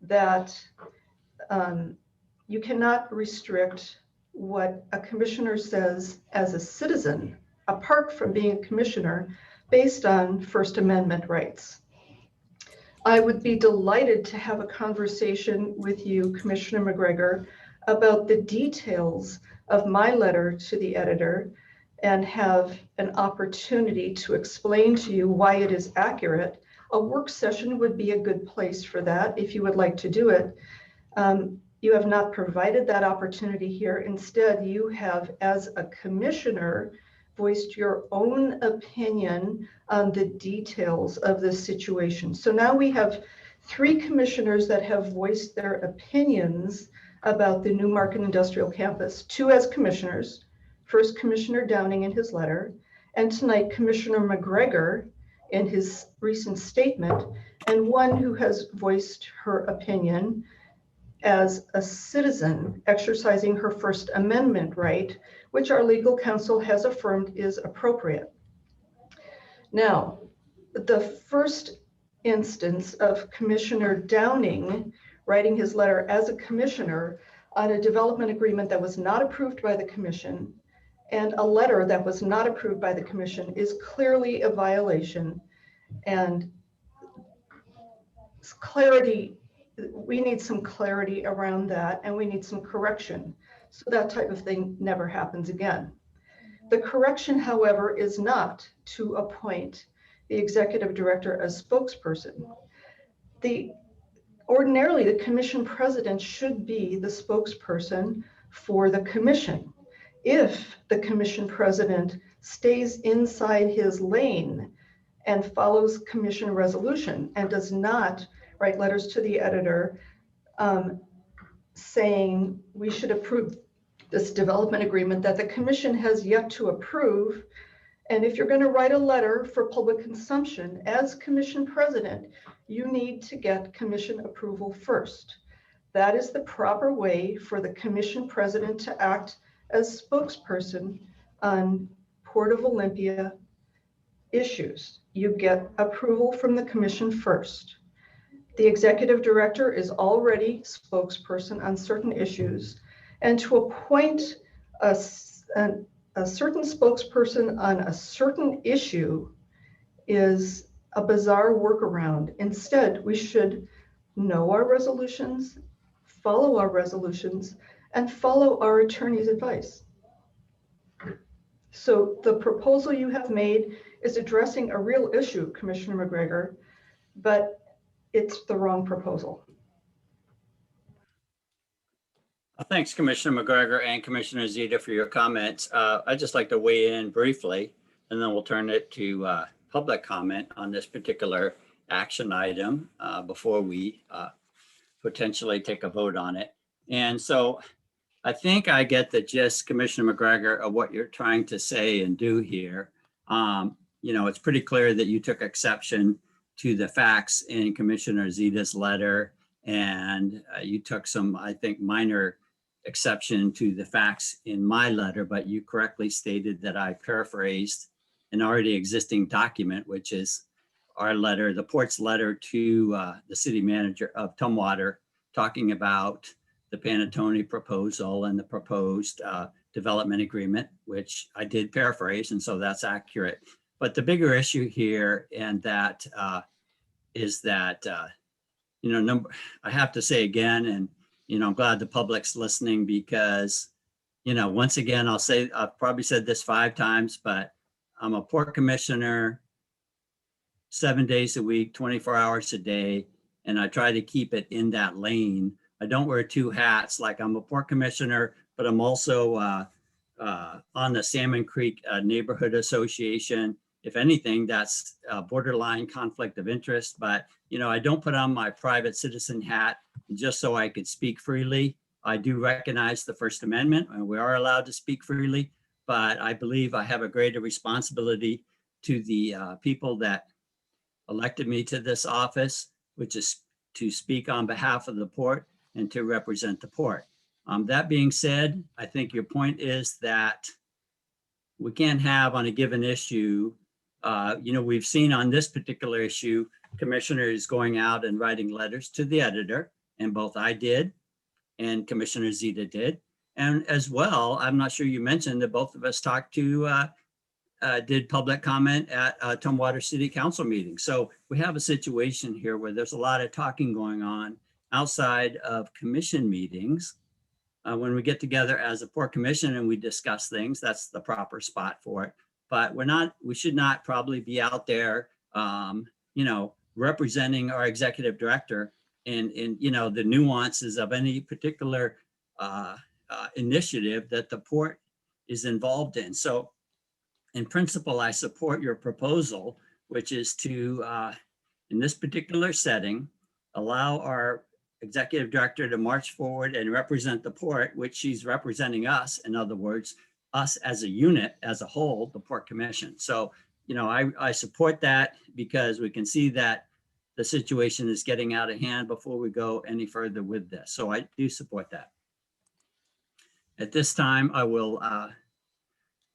that you cannot restrict what a commissioner says as a citizen, apart from being a commissioner, based on First Amendment rights. I would be delighted to have a conversation with you, Commissioner McGregor, about the details of my letter to the editor and have an opportunity to explain to you why it is accurate. A work session would be a good place for that if you would like to do it. You have not provided that opportunity here. Instead, you have, as a commissioner, voiced your own opinion on the details of this situation. So now we have 3 commissioners that have voiced their opinions about the Newmarket Industrial Campus, 2 as commissioners, first Commissioner Downing in his letter, and tonight Commissioner McGregor in his recent statement, and 1 who has voiced her opinion as a citizen exercising her First Amendment right, which our legal counsel has affirmed is appropriate. Now, the first instance of Commissioner Downing writing his letter as a commissioner on a development agreement that was not approved by the commission and a letter that was not approved by the commission is clearly a violation, and clarity, we need some clarity around that, and we need some correction so that type of thing never happens again. The correction, however, is not to appoint the executive director as spokesperson. Ordinarily, the commission president should be the spokesperson for the commission. If the commission president stays inside his lane and follows commission resolution and does not write letters to the editor saying we should approve this development agreement that the commission has yet to approve. And if you're going to write a letter for public consumption as commission president, you need to get commission approval first. That is the proper way for the commission president to act as spokesperson on Port of Olympia issues. You get approval from the commission first. The executive director is already spokesperson on certain issues, and to appoint a certain spokesperson on a certain issue is a bizarre workaround. Instead, we should know our resolutions, follow our resolutions, and follow our attorney's advice. So the proposal you have made is addressing a real issue, Commissioner McGregor, but it's the wrong proposal. Thanks, Commissioner McGregor and Commissioner Zeta for your comments. I'd just like to weigh in briefly, and then we'll turn it to public comment on this particular action item before we potentially take a vote on it. And so I think I get the gist, Commissioner McGregor, of what you're trying to say and do here. It's pretty clear that you took exception to the facts in Commissioner Zeta's letter, and you took some, I think, minor exception to the facts in my letter, but you correctly stated that I paraphrased an already existing document, which is our letter, the port's letter to the city manager of Tumwater, talking about the Panattoni proposal and the proposed development agreement, which I did paraphrase, and so that's accurate. But the bigger issue here, and that is that, I have to say again, and I'm glad the public's listening because, once again, I've probably said this 5 times, but I'm a port commissioner 7 days a week, 24 hours a day, and I try to keep it in that lane. I don't wear 2 hats, like I'm a port commissioner, but I'm also on the Salmon Creek Neighborhood Association. If anything, that's a borderline conflict of interest, but I don't put on my private citizen hat just so I could speak freely. I do recognize the First Amendment, and we are allowed to speak freely, but I believe I have a greater responsibility to the people that elected me to this office, which is to speak on behalf of the port and to represent the port. That being said, I think your point is that we can't have on a given issue, we've seen on this particular issue, commissioners going out and writing letters to the editor, and both I did and Commissioner Zeta did. And as well, I'm not sure you mentioned that both of us talked to did public comment at Tumwater City Council meeting. So we have a situation here where there's a lot of talking going on outside of commission meetings. When we get together as a Port Commission and we discuss things, that's the proper spot for it. But we should not probably be out there, representing our executive director in the nuances of any particular initiative that the port is involved in. So in principle, I support your proposal, which is to, in this particular setting, allow our executive director to march forward and represent the port, which she's representing us. In other words, us as a unit, as a whole, the Port Commission. So, I support that because we can see that the situation is getting out of hand before we go any further with this. So I do support that. At this time, I will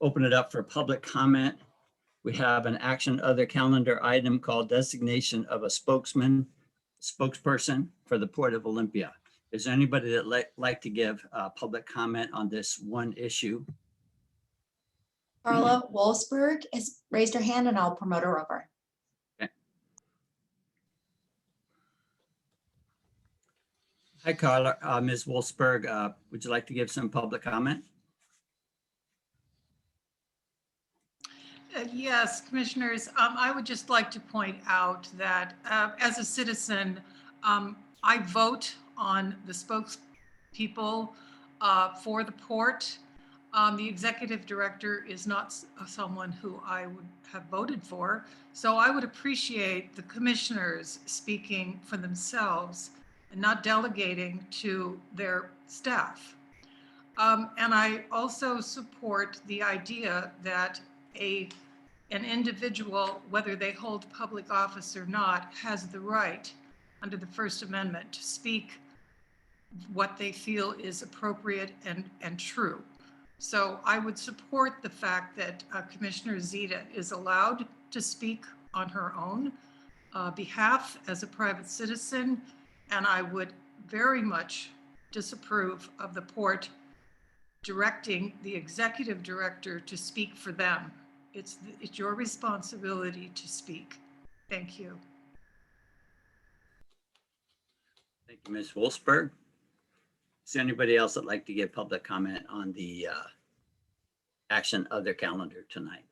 open it up for public comment. We have an action other calendar item called designation of a spokesperson for the Port of Olympia. Is there anybody that like to give public comment on this one issue? Carla Wolfsburg has raised her hand and I'll promote her over. Okay. Hi, Carla. Ms. Wolfsburg, would you like to give some public comment? Yes, commissioners, I would just like to point out that as a citizen, I vote on the spokespeople for the port. The executive director is not someone who I would have voted for. So I would appreciate the commissioners speaking for themselves and not delegating to their staff. And I also support the idea that an individual, whether they hold public office or not, has the right under the First Amendment to speak what they feel is appropriate and true. So I would support the fact that Commissioner Zita is allowed to speak on her own behalf as a private citizen, and I would very much disapprove of the port directing the executive director to speak for them. It's your responsibility to speak. Thank you. Thank you, Ms. Wolfsburg. Is there anybody else that'd like to give public comment on the action other calendar tonight?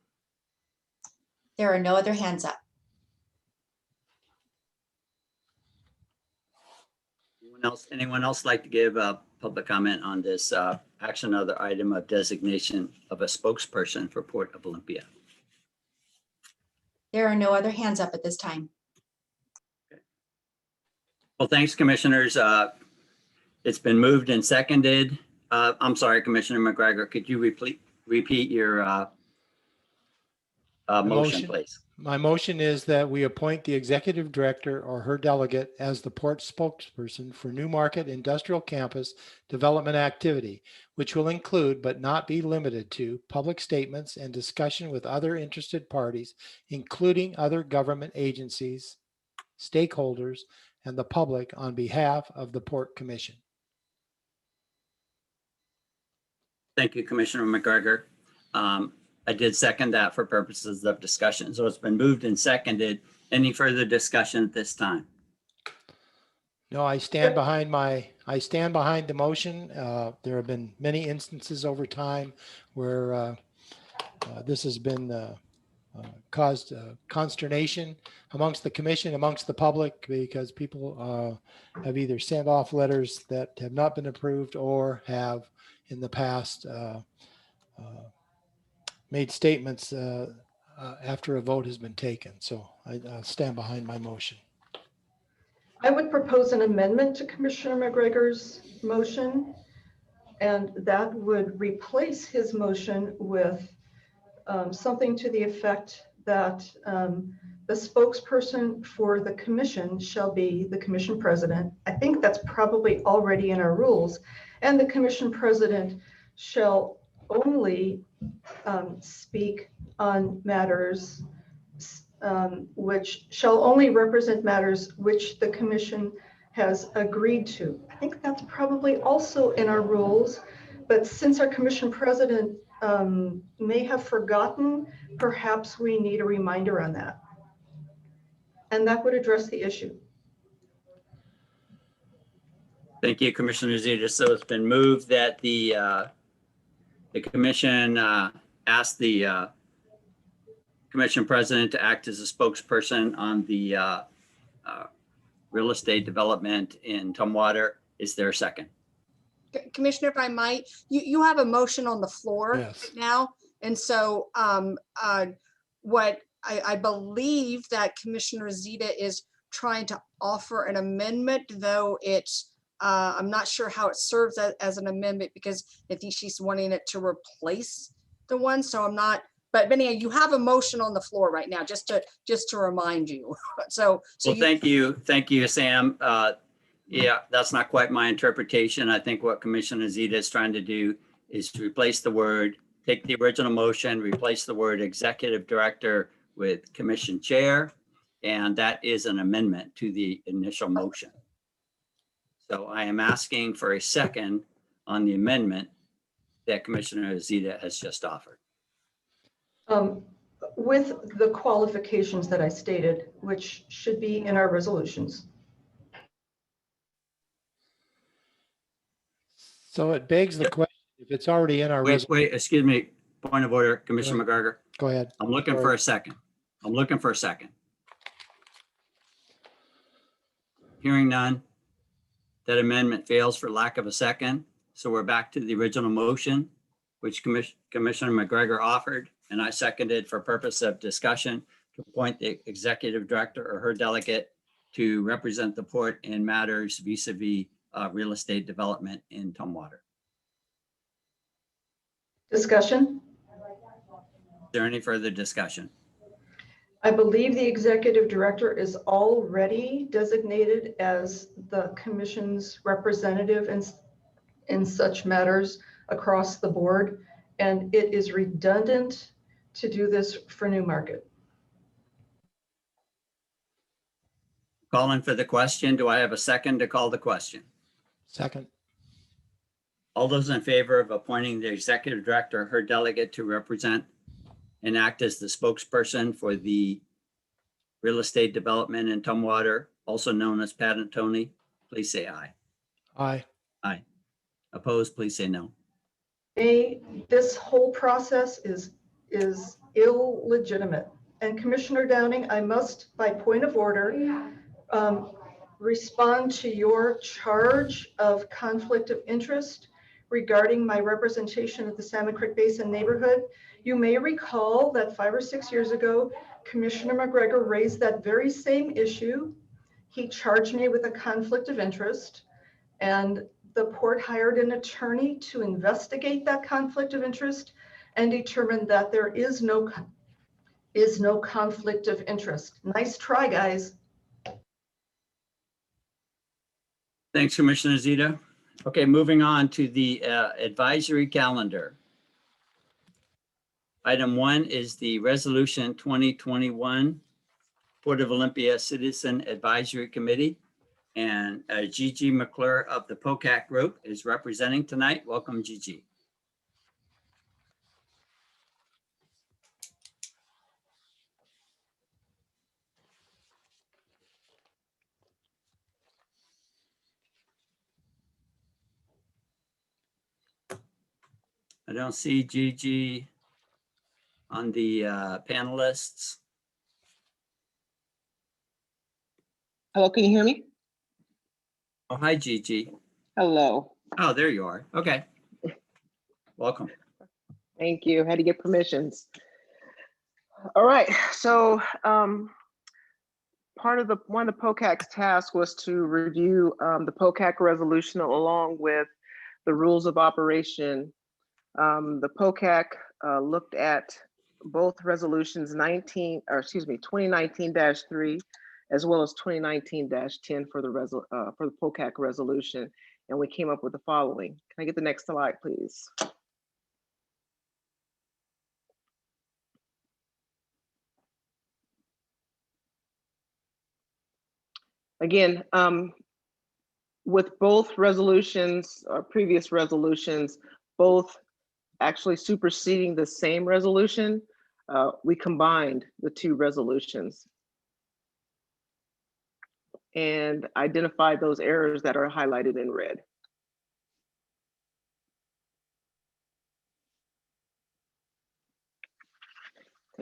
There are no other hands up. Anyone else like to give a public comment on this action other item of designation of a spokesperson for Port of Olympia? There are no other hands up at this time. Well, thanks, commissioners. It's been moved and seconded. I'm sorry, Commissioner McGregor, could you repeat your motion, please? My motion is that we appoint the executive director or her delegate as the port spokesperson for Newmarket Industrial Campus development activity, which will include but not be limited to public statements and discussion with other interested parties, including other government agencies, stakeholders, and the public on behalf of the Port Commission. Thank you, Commissioner McGregor. I did second that for purposes of discussion. So it's been moved and seconded. Any further discussion at this time? No, I stand behind the motion. There have been many instances over time where this has been caused consternation amongst the commission, amongst the public, because people have either sent off letters that have not been approved or have in the past made statements after a vote has been taken. So I stand behind my motion. I would propose an amendment to Commissioner McGregor's motion, and that would replace his motion with something to the effect that the spokesperson for the commission shall be the commission president. I think that's probably already in our rules, and the commission president shall only speak on matters which shall only represent matters which the commission has agreed to. I think that's probably also in our rules, but since our commission president may have forgotten. Perhaps we need a reminder on that. And that would address the issue. Thank you, Commissioner Zeta. So it's been moved that the commission ask the commission president to act as a spokesperson on the real estate development in Tumwater. Is there a second? Commissioner, if I might, you have a motion on the floor Yes. right now. And so what I believe that Commissioner Zeta is trying to offer an amendment, though it's, I'm not sure how it serves as an amendment, because I think she's wanting it to replace the one. So I'm not, but anyhow, you have a motion on the floor right now, just to remind you. So Well, thank you, Sam. Yeah, that's not quite my interpretation. I think what Commissioner Zeta is trying to do is to replace the word, take the original motion, replace the word executive director with commission chair, and that is an amendment to the initial motion. So I am asking for a second on the amendment that Commissioner Zeta has just offered. With the qualifications that I stated, which should be in our resolutions. So it begs the question, if it's already in our Wait, excuse me, point of order, Commissioner McGregor. go ahead. I'm looking for a second. I'm looking for a second. Hearing none. That amendment fails for lack of a second. So we're back to the original motion, which Commissioner McGregor offered, and I seconded for purpose of discussion to appoint the executive director or her delegate to represent the port in matters vis-a-vis real estate development in Tumwater. Discussion? Is there any further discussion? I believe the executive director is already designated as the commission's representative in such matters across the board, and it is redundant to do this for Newmarket. Calling for the question. Do I have a second to call the question? Second. All those in favor of appointing the executive director or her delegate to represent and act as the spokesperson for the real estate development in Tumwater, also known as Panettone, please say aye. Aye. Aye. Opposed, please say no. This whole process is illegitimate. And Commissioner Downing, I must, by point of order, respond to your charge of conflict of interest regarding my representation of the Salmon Creek Basin neighborhood. You may recall that 5 or 6 years ago, Commissioner McGregor raised that very same issue. He charged me with a conflict of interest, and the port hired an attorney to investigate that conflict of interest and determined that there is no conflict of interest. Nice try, guys. Thanks, Commissioner Zeta. Okay, moving on to the advisory calendar. Item 1 is the Resolution 2021 Port of Olympia Citizen Advisory Committee. And Gigi McClure of the POCAC Group is representing tonight. Welcome, Gigi. I don't see Gigi on the panelists. Hello, can you hear me? Oh, hi, Gigi. Hello. Oh, there you are. Okay. Welcome. Thank you. Had to get permissions. All right. So one of the POCAC's tasks was to review the POCAC resolution along with the rules of operation. The POCAC looked at both resolutions 2019-3 as well as 2019-10 for the POCAC resolution, and we came up with the following. Can I get the next slide, please? Again, with both resolutions, previous resolutions, both actually superseding the same resolution, we combined the two resolutions and identified those errors that are highlighted in red.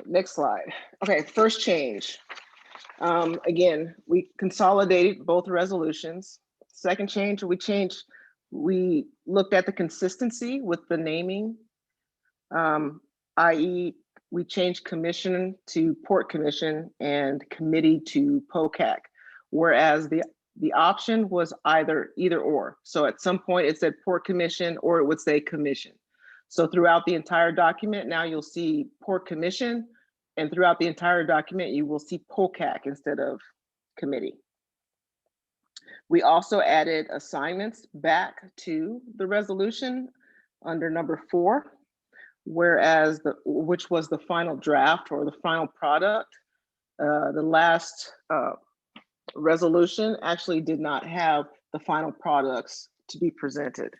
Next slide. Okay, first change. Again, we consolidated both resolutions. Second change, we looked at the consistency with the naming, i.e. we changed commission to Port Commission and committee to POCAC, whereas the option was either or. So at some point it said Port Commission or it would say commission. So throughout the entire document, now you'll see Port Commission, and throughout the entire document, you will see POCAC instead of committee. We also added assignments back to the resolution under number 4, whereas which was the final draft or the final product. The last resolution actually did not have the final products to be presented.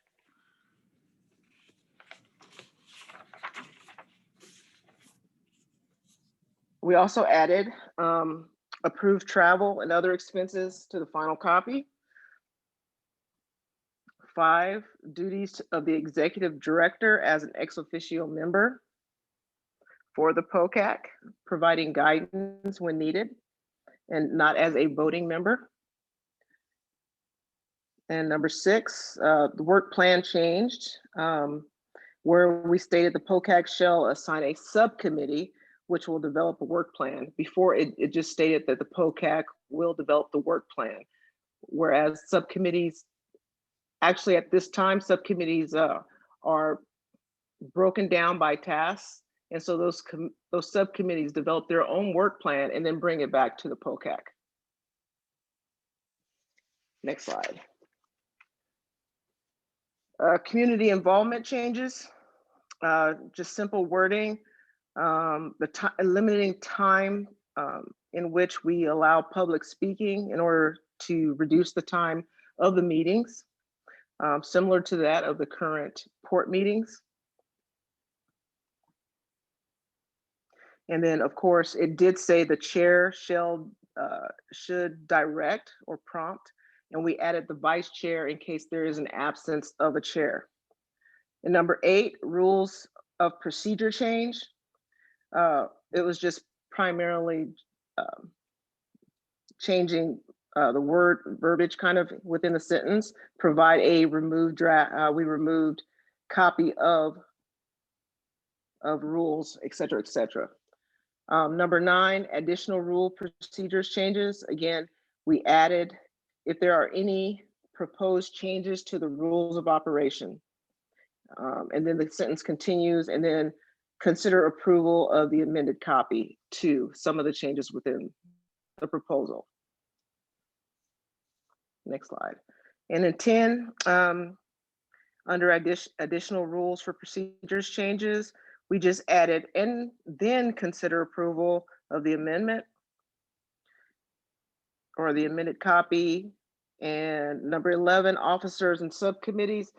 We also added approved travel and other expenses to the final copy. 5, duties of the executive director as an ex officio member for the POCAC, providing guidance when needed and not as a voting member. And number 6, the work plan changed, where we stated the POCAC shall assign a subcommittee which will develop a work plan. Before it just stated that the POCAC will develop the work plan, whereas subcommittees, actually at this time, subcommittees are broken down by tasks. And so those subcommittees develop their own work plan and then bring it back to the POCAC. Next slide. Community involvement changes, just simple wording. Limiting time in which we allow public speaking in order to reduce the time of the meetings, similar to that of the current port meetings. And then, of course, it did say the chair should direct or prompt, and we added the vice chair in case there is an absence of a chair. And number 8, rules of procedure change. It was just primarily changing the verbiage kind of within the sentence, provide a removed draft, we removed copy of rules, et cetera, et cetera. Number 9, additional rule procedures changes. Again, we added if there are any proposed changes to the rules of operation. And then the sentence continues, and then consider approval of the amended copy to some of the changes within the proposal. Next slide. And then 10, under additional rules for procedures changes, we just added and then consider approval of the amendment or the amended copy. And number 11, officers and subcommittees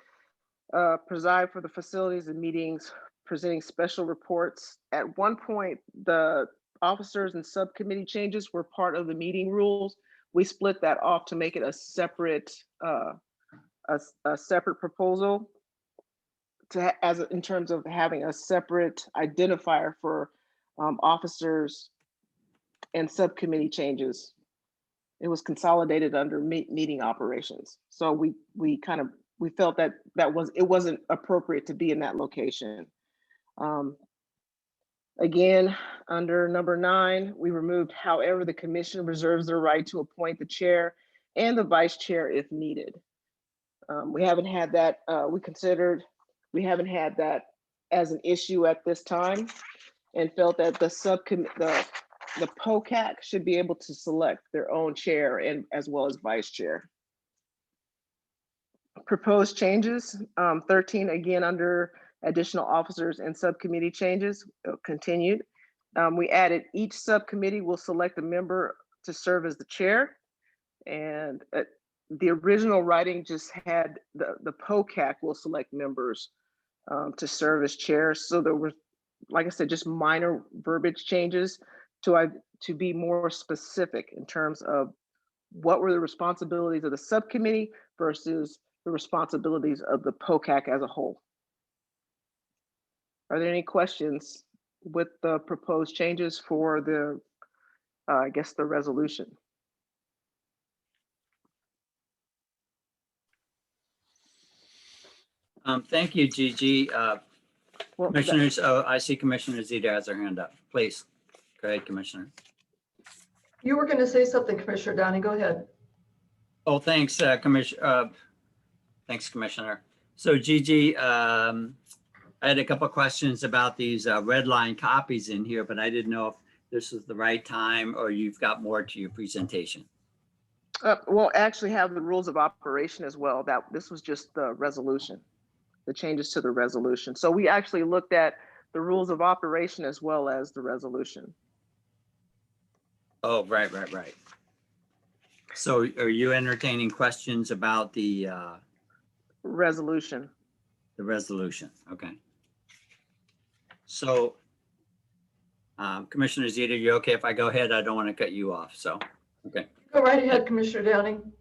preside for the facilities and meetings, presenting special reports. At one point, the officers and subcommittee changes were part of the meeting rules. We split that off to make it a separate proposal in terms of having a separate identifier for officers and subcommittee changes. It was consolidated under meeting operations. So we felt that it wasn't appropriate to be in that location. Again, under number 9, we removed however the commission reserves their right to appoint the chair and the vice chair if needed. We haven't had that, we haven't had that as an issue at this time, and felt that the POCAC should be able to select their own chair and as well as vice chair. Proposed changes, 13, again, under additional officers and subcommittee changes, continued. We added each subcommittee will select a member to serve as the chair. And the original writing just had the POCAC will select members to serve as chair. So there were, like I said, just minor verbiage changes to be more specific in terms of what were the responsibilities of the subcommittee versus the responsibilities of the POCAC as a whole. Are there any questions with the proposed changes for the, I guess, the resolution? Thank you, Gigi. Well, Commissioners, oh, I see Commissioner Zeta has her hand up. Please, go ahead, Commissioner. You were going to say something, Commissioner Downey. Go ahead. Oh, thanks, Commissioner. Thanks, Commissioner. So Gigi, I had a couple of questions about these red line copies in here, but I didn't know if this was the right time or you've got more to your presentation. Well, actually have the rules of operation as well. That this was just the resolution, the changes to the resolution. So we actually looked at the rules of operation as well as the resolution. Oh, right. So are you entertaining questions about the Resolution. the resolution? Okay. So Commissioner Zeta, you okay if I go ahead? I don't want to cut you off. So, okay. Go right ahead, Commissioner Downing.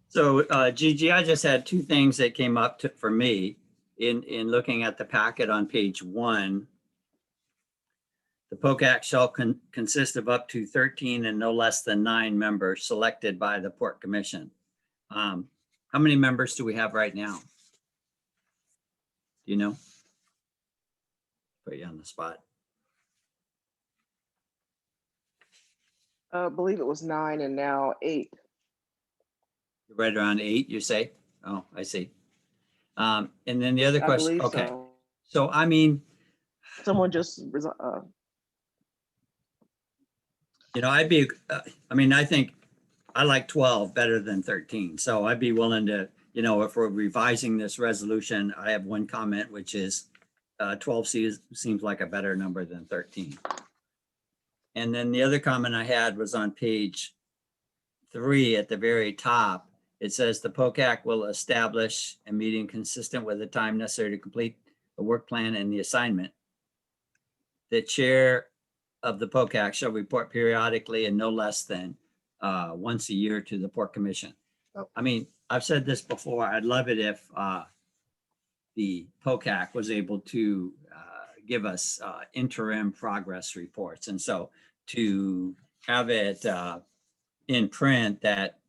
So Gigi, I just had two things that came up for me in looking at the packet on page 1. The POCAC shall consist of up to 13 and no less than 9 members selected by the Port Commission. How many members do we have right now? Do you know? Put you on the spot. I believe it was 9 and now 8. Right around 8, you say? Oh, I see. And then the other I question, believe okay. so. So, I mean, Someone just, you know, I think I like 12 better than 13. So I'd be willing to, you know, if we're revising this resolution, I have one comment, which is 12 seems like a better number than 13. And then the other comment I had was on page 3 at the very top. It says the POCAC will establish a meeting consistent with the time necessary to complete the work plan and the assignment. The chair of the POCAC shall report periodically and no less than once a year to the Port Commission. I mean, I've said this before. I'd love it if the POCAC was able to give us interim progress reports. And so to have it in print that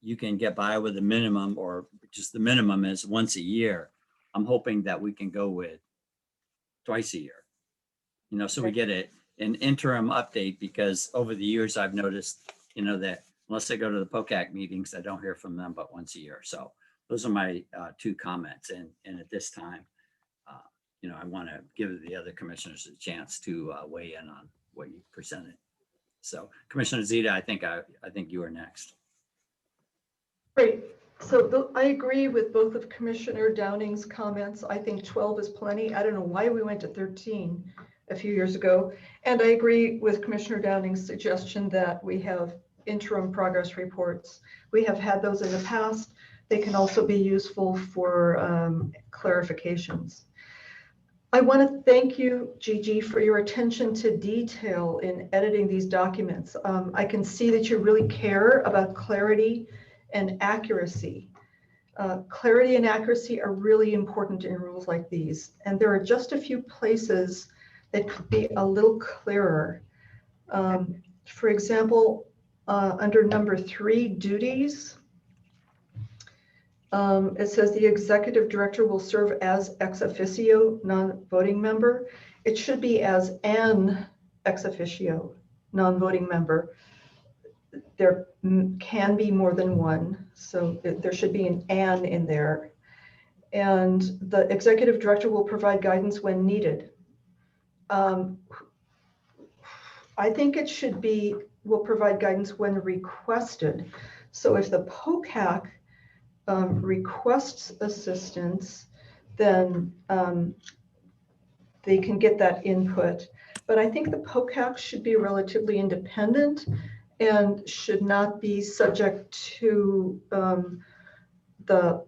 you can get by with a minimum, or just the minimum is once a year, I'm hoping that we can go with twice a year. You know, so we get an interim update, because over the years I've noticed, you know, that unless I go to the POCAC meetings, I don't hear from them but once a year. So those are my 2 comments. And at this time, you know, I want to give the other commissioners a chance to weigh in on what you presented. So Commissioner Zeta, I think you are next. Great. So I agree with both of Commissioner Downing's comments. I think 12 is plenty. I don't know why we went to 13 a few years ago. And I agree with Commissioner Downing's suggestion that we have interim progress reports. We have had those in the past. They can also be useful for clarifications. I want to thank you, Gigi, for your attention to detail in editing these documents. I can see that you really care about clarity and accuracy. Clarity and accuracy are really important in rules like these. And there are just a few places that could be a little clearer. For example, under number 3, duties, it says the executive director will serve as ex officio non-voting member. It should be as an ex officio non-voting member. There can be more than one, so there should be an "and" in there. And the executive director will provide guidance when needed. I think it should be will provide guidance when requested. So if the POCAC requests assistance, then they can get that input. But I think the POCAC should be relatively independent and should not be subject to the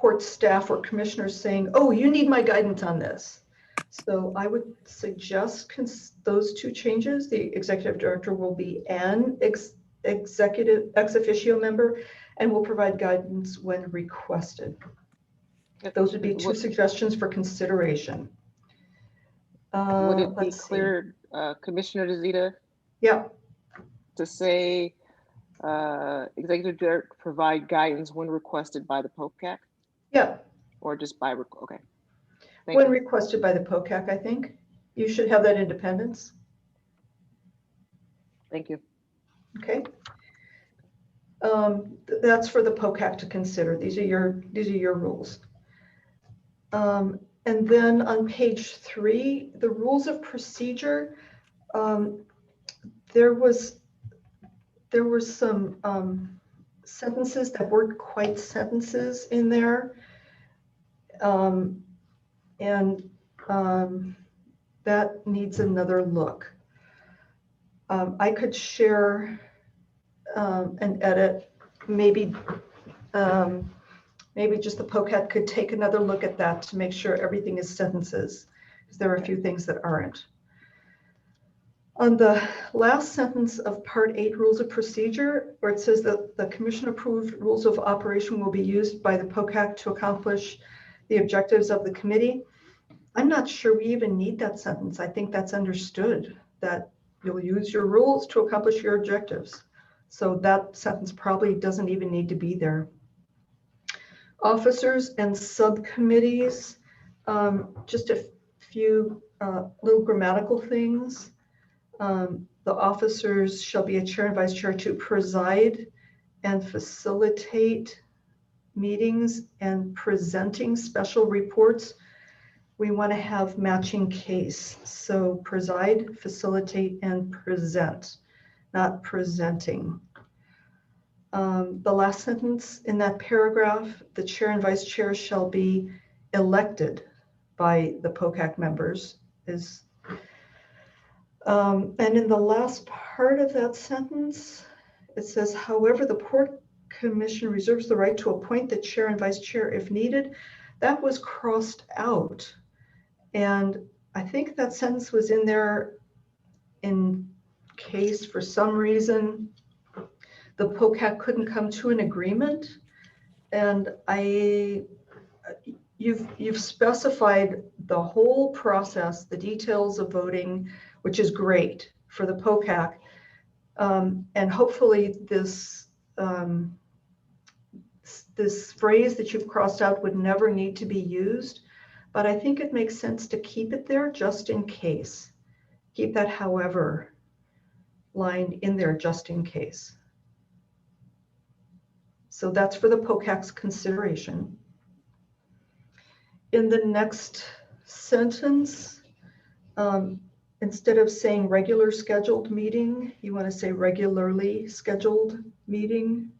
port staff or commissioners saying, oh, you need my guidance on this. So I would suggest those two changes. The executive director will be an executive ex officio member and will provide guidance when requested. Those would be two suggestions for consideration. Would it be Let's see. clear, Commissioner DeZita, Yeah, to say executive director provide guidance when requested by the POCAC, yeah. or just by, okay. Thank When you. requested by the POCAC, I think. You should have that independence. Thank you. Okay. That's for the POCAC to consider. These are your rules. And then on page 3, the rules of procedure, there were some sentences that weren't quite sentences in there. That needs another look. I could share an edit, maybe just the POCAT could take another look at that to make sure everything is sentences, because there are a few things that aren't. On the last sentence of Part 8 Rules of Procedure, where it says that the commission-approved rules of operation will be used by the POCAC to accomplish the objectives of the committee, I'm not sure we even need that sentence. I think that's understood, that you'll use your rules to accomplish your objectives. So that sentence probably doesn't even need to be there. Officers and subcommittees, just a few little grammatical things. The officers shall be a chair and vice chair to preside and facilitate meetings and presenting special reports. We want to have matching case. So preside, facilitate, and present, not presenting. The last sentence in that paragraph, the chair and vice chair shall be elected by the POCAC members. And in the last part of that sentence, it says, however, the Port Commission reserves the right to appoint the chair and vice chair if needed. That was crossed out. And I think that sentence was in there in case for some reason the POCAC couldn't come to an agreement. And you've specified the whole process, the details of voting, which is great for the POCAC. And hopefully this phrase that you've crossed out would never need to be used. But I think it makes sense to keep it there just in case. Keep that however line in there just in case. So that's for the POCAC's consideration. In the next sentence, instead of saying regular scheduled meeting, you want to say regularly scheduled meeting.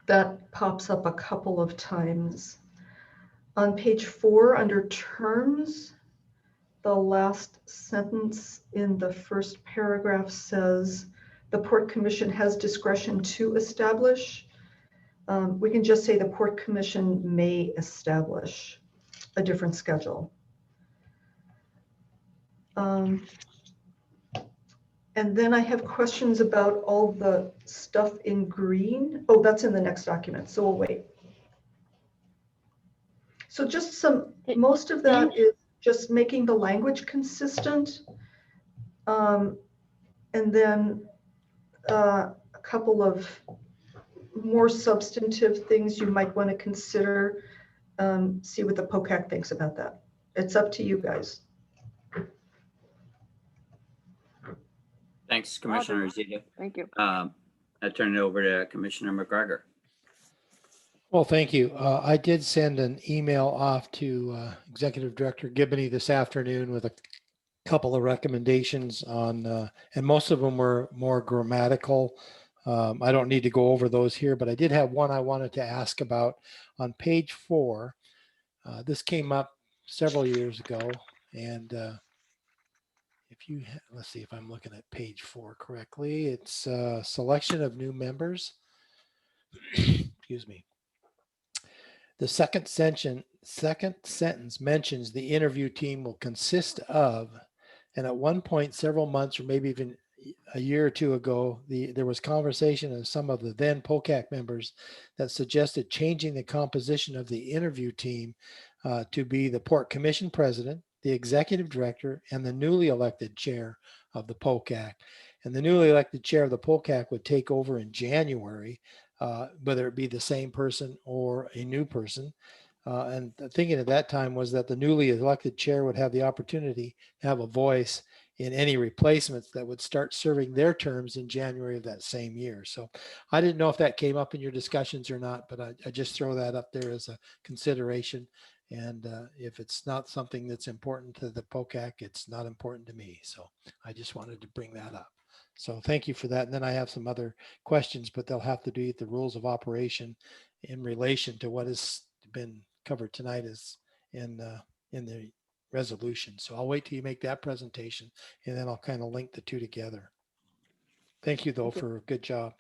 That pops up a couple of times. On page 4, under terms, the last sentence in the first paragraph says the Port Commission has discretion to establish. We can just say the Port Commission may establish a different schedule. And then I have questions about all the stuff in green. Oh, that's in the next document, so we'll wait. So just most of that is just making the language consistent. And then a couple of more substantive things you might want to consider. See what the POCAC thinks about that. It's up to you guys. Thanks, Commissioner Zeta. Thank you. I turn it over to Commissioner McGregor. Well, thank you. I did send an email off to Executive Director Gibney this afternoon with a couple of recommendations on, and most of them were more grammatical. I don't need to go over those here, but I did have one I wanted to ask about on page 4. This came up several years ago, and if let's see if I'm looking at page 4 correctly. It's selection of new members. Excuse me. The second sentence mentions the interview team will consist of, and at one point, several months or maybe even a year or two ago, there was conversation of some of the then POCAC members that suggested changing the composition of the interview team to be the Port Commission president, the executive director, and the newly elected chair of the POCAC. And the newly elected chair of the POCAC would take over in January, whether it be the same person or a new person. And the thinking at that time was that the newly elected chair would have the opportunity to have a voice in any replacements that would start serving their terms in January of that same year. So I didn't know if that came up in your discussions or not, but I just throw that up there as a consideration. And if it's not something that's important to the POCAC, it's not important to me. So I just wanted to bring that up. So thank you for that. And then I have some other questions, but they'll have to do with the rules of operation in relation to what has been covered tonight is in the resolution. So I'll wait till you make that presentation and then I'll kind of link the two together. Thank you though for a good job.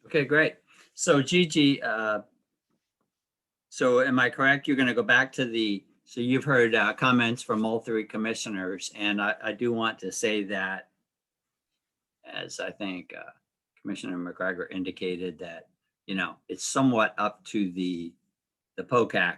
Okay, great. So Gigi, so am I correct? You're going to go back to so you've heard comments from all 3 commissioners, and I do want to say that, as I think Commissioner McGregor indicated, that, it's somewhat up to the POCAC,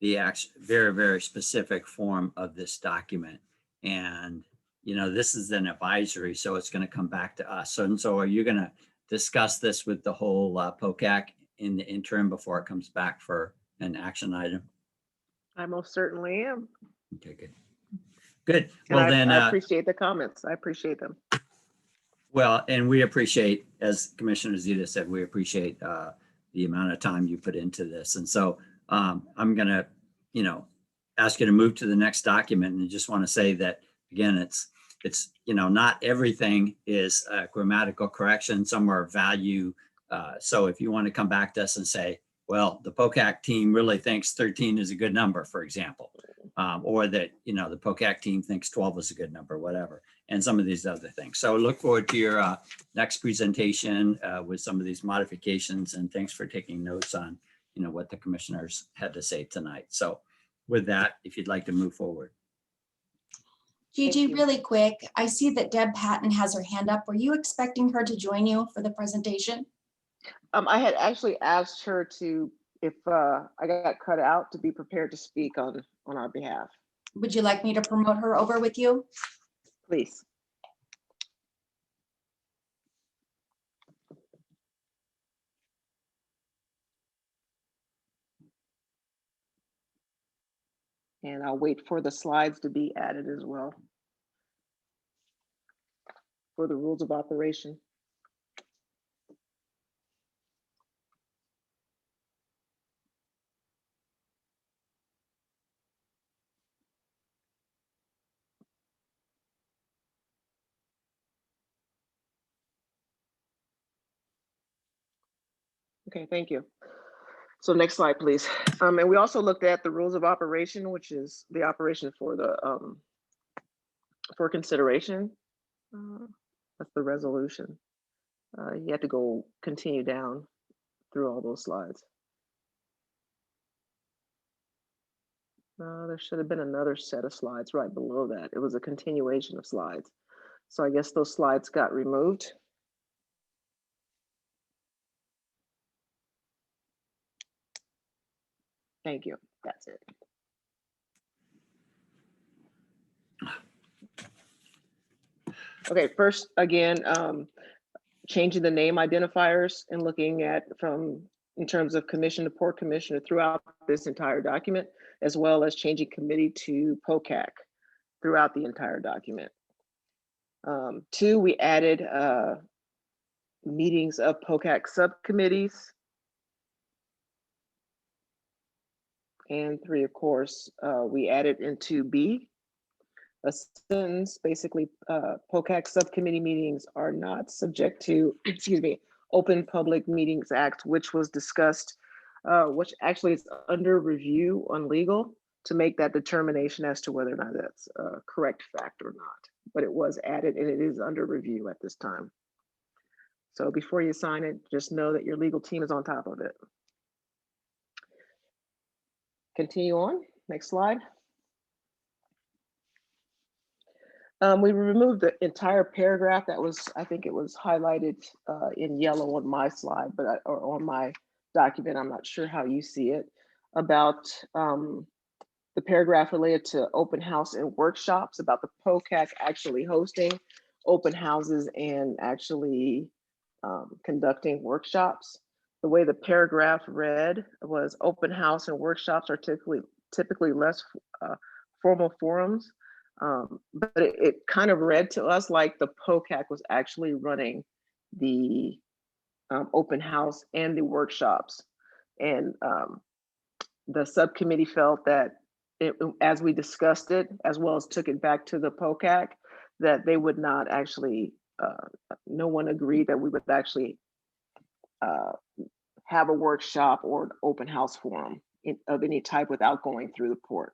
the very, very specific form of this document. And, this is an advisory, so it's going to come back to us. So are you going to discuss this with the whole POCAC in the interim before it comes back for an action item? I most certainly am. Okay, good. Good. And Well, then I appreciate the comments. I appreciate them. Well, and we appreciate, as Commissioner Zeta said, we appreciate the amount of time you put into this. And so I'm going to, ask you to move to the next document, and just want to say that, again, it's not everything is grammatical correction. Some are value. So if you want to come back to us and say, well, the POCAC team really thinks 13 is a good number, for example, or that, the POCAC team thinks 12 is a good number, whatever, and some of these other things. So look forward to your next presentation with some of these modifications, and thanks for taking notes on, what the commissioners had to say tonight. So with that, if you'd like to move forward. Gigi, you. really quick, I see that Deb Patton has her hand up. Were you expecting her to join you for the presentation? I had actually asked her to, if I got cut out, to be prepared to speak on our behalf. Would you like me to promote her over with you? Please. And I'll wait for the slides to be added as well for the rules of operation. Okay, thank you. So next slide, please. And we also looked at the rules of operation, which is the operation for the for consideration. That's the resolution. You have to continue down through all those slides. There should have been another set of slides right below that. It was a continuation of slides. So I guess those slides got removed. Thank you. That's it. Okay, first, again, changing the name identifiers and looking at in terms of commission to port commissioner throughout this entire document, as well as changing committee to POCAC throughout the entire document. 2, we added meetings of POCAC subcommittees. And 3, of course, we added into B a sentence, basically, POCAC subcommittee meetings are not subject to, excuse me, Open Public Meetings Act, which was discussed, which actually is under review on legal. to make that determination as to whether or not that's a correct fact or not. But it was added and it is under review at this time. So before you sign it, just know that your legal team is on top of it. Continue on, next slide. We removed the entire paragraph that was, I think it was highlighted in yellow on my slide, but or on my document, I'm not sure how you see it, about the paragraph related to open house and workshops, about the POCAC actually hosting open houses and actually conducting workshops. The way the paragraph read was open house and workshops are typically less formal forums. But it kind of read to us like the POCAC was actually running the open house and the workshops. And the subcommittee felt that as we discussed it, as well as took it back to the POCAC, that they would not actually, no one agreed that we would actually have a workshop or an open house forum of any type without going through the port.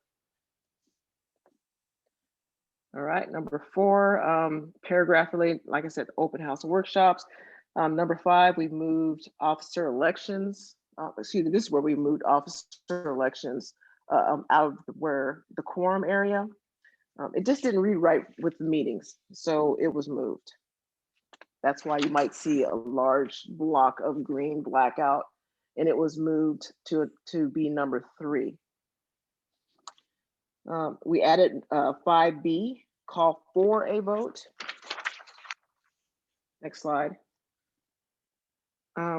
All right, number 4, paragraph related, like I said, open house and workshops. Number 5, we moved officer elections. Excuse me, this is where we moved officer elections out of where the quorum area. It just didn't read right with the meetings, so it was moved. That's why you might see a large block of green blackout, and it was moved to be number 3. We added 5B, call for a vote. Next slide.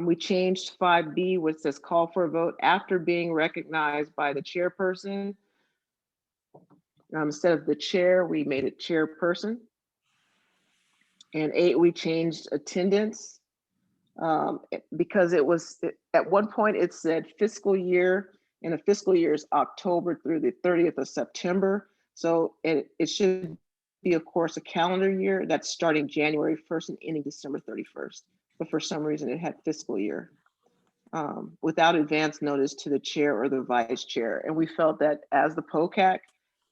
We changed 5B, which says call for a vote after being recognized by the chairperson. Instead of the chair, we made it chairperson. And 8, we changed attendance because it was, at one point it said fiscal year, and the fiscal year is October through the 30th of September. So it should be, of course, a calendar year that's starting January 1st and ending December 31st. But for some reason it had fiscal year without advance notice to the chair or the vice chair. And we felt that as the POCAC,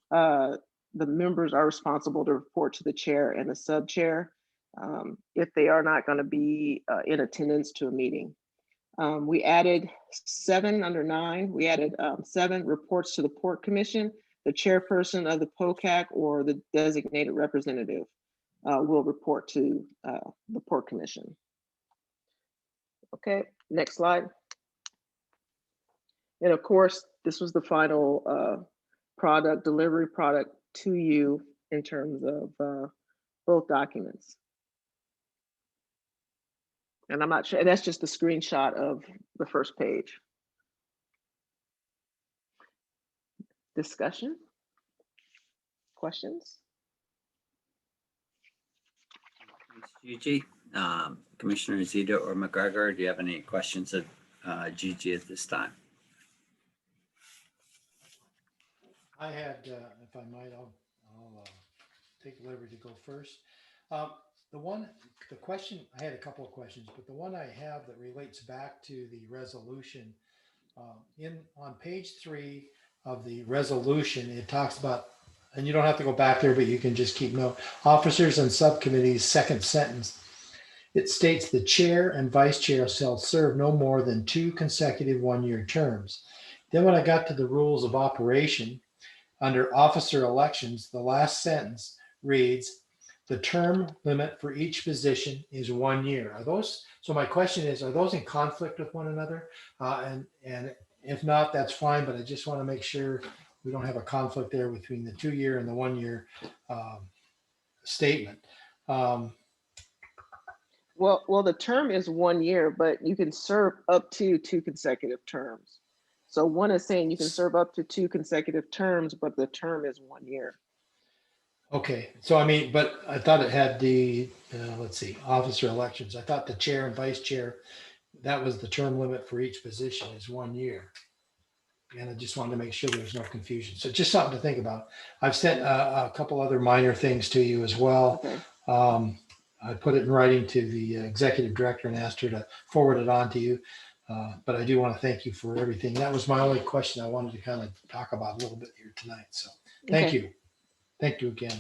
the members are responsible to report to the chair and the sub chair if they are not going to be in attendance to a meeting. We added 7 under 9. We added 7 reports to the Port Commission. The chairperson of the POCAC or the designated representative will report to the Port Commission. Okay, next slide. And of course, this was the final delivery product to you in terms of both documents. And I'm not sure, and that's just a screenshot of the first page. Discussion? Questions? Thanks, Gigi. Commissioner Zito or McGregor, do you have any questions of Gigi at this time? I had, if I might, I'll take the liberty to go first. The question, I had a couple of questions, but the one I have that relates back to the resolution, on page 3 of the resolution, it talks about, and you don't have to go back there, but you can just keep note, officers and subcommittees, second sentence. It states the chair and vice chair shall serve no more than 2 consecutive one-year terms. Then when I got to the rules of operation, under officer elections, the last sentence reads, the term limit for each position is 1 year. Are those, so my question is, are those in conflict with one another? And if not, that's fine, but I just want to make sure we don't have a conflict there between the 2-year and the 1-year statement. Well, the term is 1 year, but you can serve up to 2 consecutive terms. So one is saying you can serve up to 2 consecutive terms, but the term is 1 year. Okay, so I mean, but I thought it had the, let's see, officer elections. I thought the chair and vice chair, that was the term limit for each position is 1 year. And I just wanted to make sure there's no confusion. So just something to think about. I've sent a couple other minor things to you as well. Okay. I put it in writing to the executive director and asked her to forward it on to you. But I do want to thank you for everything. That was my only question I wanted to kind of talk about a little bit here tonight. So thank Okay. you. Thank you again.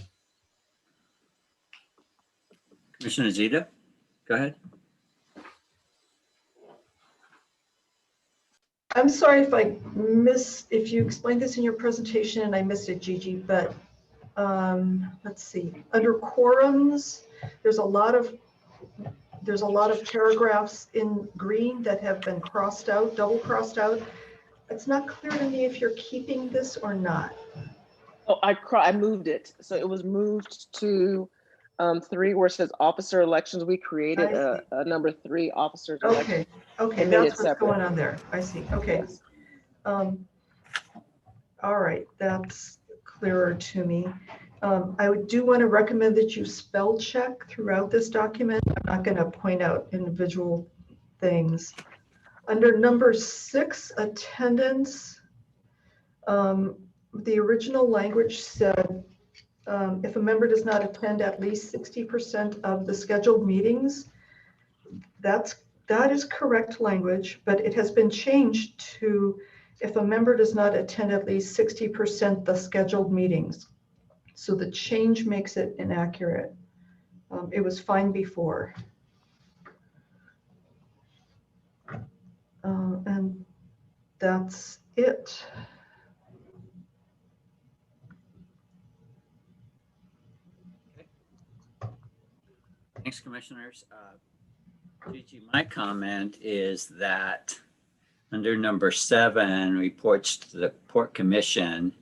Commissioner Zeta, go ahead. I'm sorry if you explained this in your presentation and I missed it, Gigi, but let's see. Under quorums, there's a lot of paragraphs in green that have been crossed out, double crossed out. It's not clear to me if you're keeping this or not. Oh, I moved it. So it was moved to 3 where it says officer elections. We created a number 3 officers election. Okay, and made that's it what's separate. going on there. I see. Okay. Yes. All right, that's clearer to me. I do want to recommend that you spell check throughout this document. I'm not going to point out individual things. Under number 6, attendance, the original language said, if a member does not attend at least 60% of the scheduled meetings, that is correct language, but it has been changed to if a member does not attend at least 60% the scheduled meetings. So the change makes it inaccurate. It was fine before. And that's it. Thanks, commissioners. Gigi, my comment is that under number 7, reports to the Port Commission.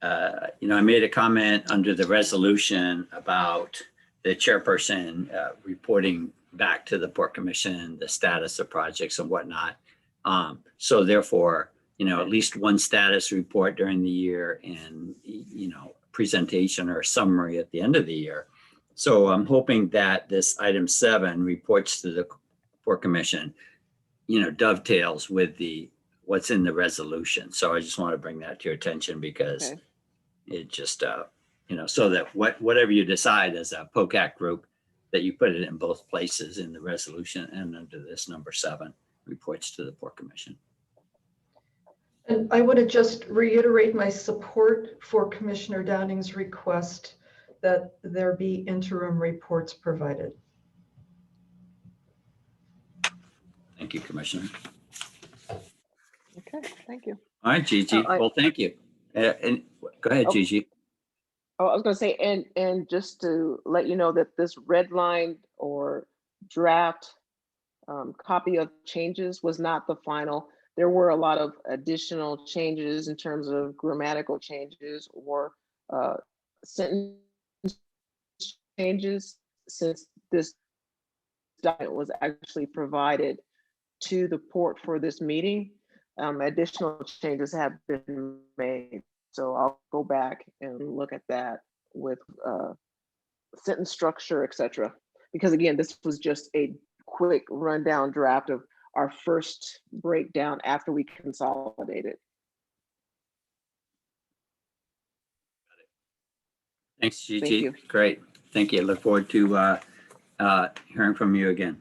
I made a comment under the resolution about the chairperson reporting back to the Port Commission the status of projects and whatnot. So therefore, at least one status report during the year and, presentation or summary at the end of the year. So I'm hoping that this item 7, reports to the Port Commission, dovetails with what's in the resolution. So I just want to bring that to your attention because Okay. it just, so that whatever you decide as a POCAC group, that you put it in both places in the resolution and under this number 7, reports to the Port Commission. And I want to just reiterate my support for Commissioner Downing's request that there be interim reports provided. Thank you, Commissioner. Okay, thank you. All right, Gigi. Well, thank you. And go ahead, Gigi. Oh, I was going to say, and just to let you know that this red line or draft copy of changes was not the final. There were a lot of additional changes in terms of grammatical changes or sentence changes since this document was actually provided to the port for this meeting. Additional changes have been made. So I'll go back and look at that with sentence structure, etc. Because again, this was just a quick rundown draft of our first breakdown after we consolidated. Thanks, Gigi. Thank you. Great. Thank you. Look forward to hearing from you again.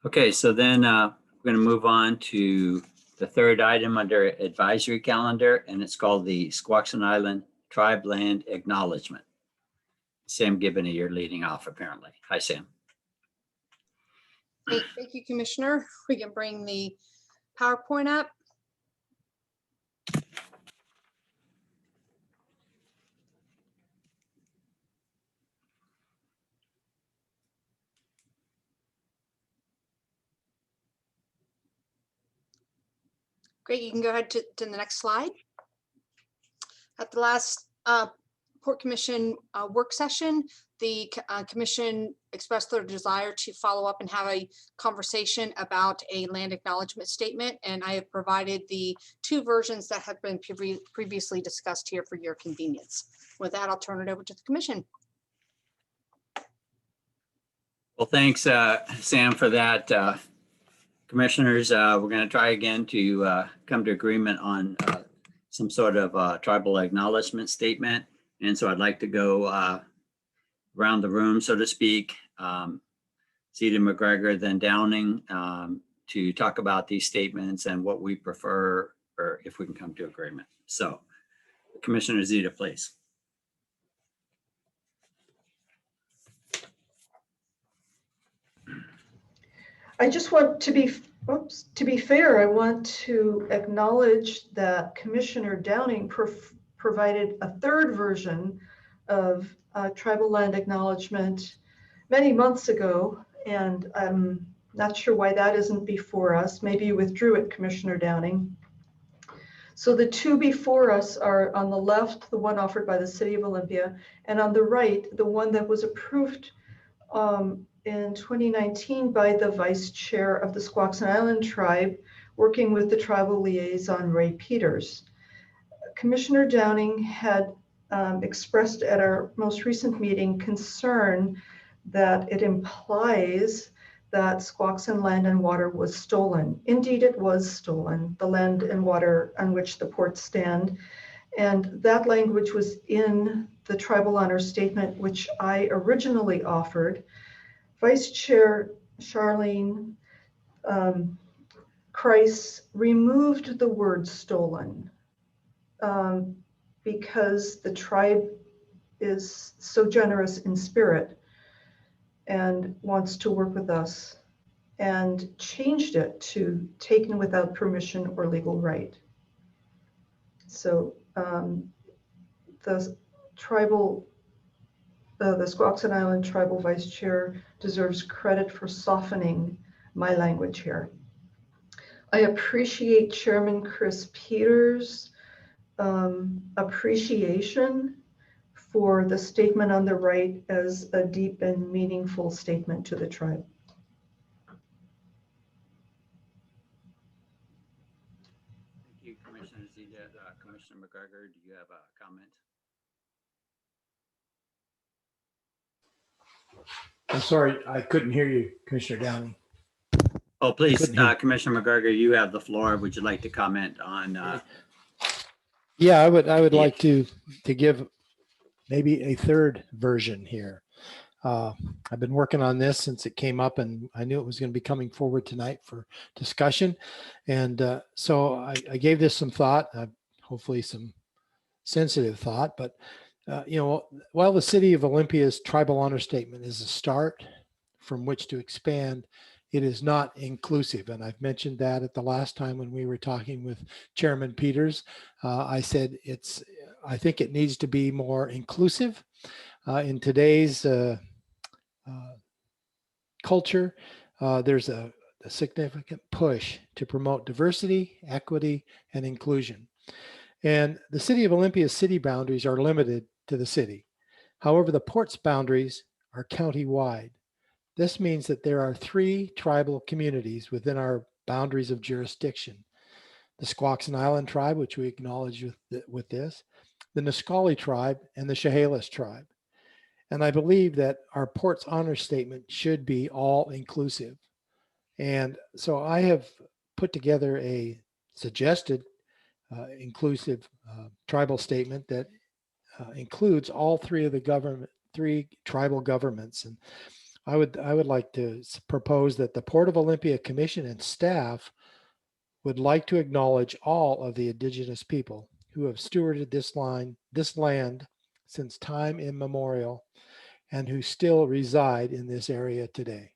Okay, so then we're going to move on to the third item under advisory calendar, and it's called the Squaxin Island Tribe Land Acknowledgement. Sam Gibbon, you're leading off apparently. Hi, Sam. Thank you, Commissioner. We can bring the PowerPoint up. Great, you can go ahead to the next slide. At the last Port Commission work session, the commission expressed their desire to follow up and have a conversation about a land acknowledgement statement. And I have provided the 2 versions that have been previously discussed here for your convenience. With that, I'll turn it over to the commission. Well, thanks, Sam, for that. Commissioners, we're going to try again to come to agreement on some sort of tribal acknowledgement statement. And so I'd like to go around the room, so to speak. Zeta McGregor, then Downing, to talk about these statements and what we prefer, or if we can come to agreement. So Commissioner Zeta, please. I just want to be fair, I want to acknowledge that Commissioner Downing provided a third version of tribal land acknowledgement many months ago, and I'm not sure why that isn't before us. Maybe you withdrew it, Commissioner Downing. So the two before us are on the left, the one offered by the City of Olympia, and on the right, the one that was approved in 2019 by the Vice Chair of the Squaxin Island Tribe, working with the tribal liaison, Ray Peters. Commissioner Downing had expressed at our most recent meeting concern that it implies that Squaxin land and water was stolen. Indeed, it was stolen, the land and water on which the ports stand. And that language was in the tribal honor statement, which I originally offered. Vice Chair Charlene Kreis removed the word stolen because the tribe is so generous in spirit and wants to work with us, and changed it to taken without permission or legal right. So the Squaxin Island Tribal Vice Chair deserves credit for softening my language here. I appreciate Chairman Chris Peters' appreciation for the statement on the right as a deep and meaningful statement to the tribe. Thank you, Commissioner Zeta. Commissioner McGregor, do you have a comment? I'm sorry, I couldn't hear you, Commissioner Downing. Oh, please, Couldn't hear. Commissioner McGregor, you have the floor. Would you like to comment on? Yeah, I would like to give maybe a third version here. I've been working on this since it came up, and I knew it was going to be coming forward tonight for discussion. And so I gave this some thought, hopefully some sensitive thought, but while the City of Olympia's tribal honor statement is a start from which to expand, it is not inclusive. And I've mentioned that at the last time when we were talking with Chairman Peters. I said I think it needs to be more inclusive in today's culture. There's a significant push to promote diversity, equity, and inclusion. And the City of Olympia's city boundaries are limited to the city. However, the port's boundaries are county-wide. This means that there are 3 tribal communities within our boundaries of jurisdiction. The Squaxin Island tribe, which we acknowledge with this, the Nisqually tribe, and the Chehalis tribe. And I believe that our port's honor statement should be all inclusive. And so I have put together a suggested inclusive tribal statement that includes all 3 of the 3 tribal governments. And I would like to propose that the Port of Olympia Commission and staff would like to acknowledge all of the indigenous people who have stewarded this land since time immemorial and who still reside in this area today.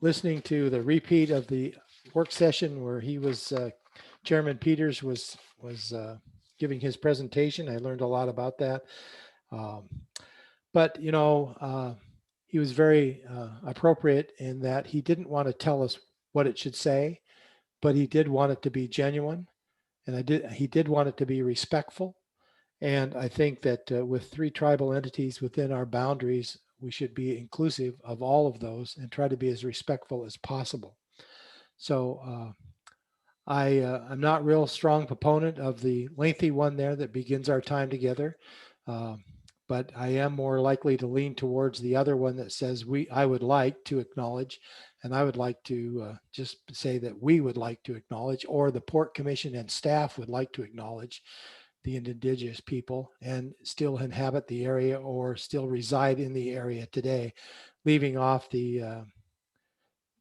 Listening to the repeat of the work session where he was Chairman Peters was giving his presentation, I learned a lot about that. But he was very appropriate in that he didn't want to tell us what it should say, but he did want it to be genuine, and he did want it to be respectful. And I think that with 3 tribal entities within our boundaries, we should be inclusive of all of those and try to be as respectful as possible. So I'm not real strong proponent of the lengthy one there that begins our time together. But I am more likely to lean towards the other one that says I would like to acknowledge, and I would like to just say that we would like to acknowledge, or the Port Commission and staff would like to acknowledge the indigenous people and still inhabit the area or still reside in the area today, leaving off the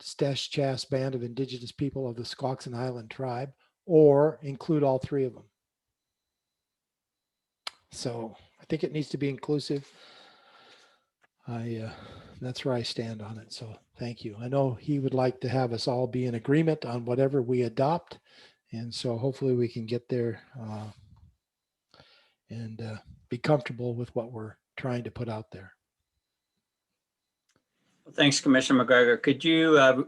Estas band of indigenous people of the Squaxin Island tribe, or include all three of them. So I think it needs to be inclusive. That's where I stand on it. So thank you. I know he would like to have us all be in agreement on whatever we adopt. And so hopefully we can get there and be comfortable with what we're trying to put out there. Thanks, Commissioner McGregor. Could you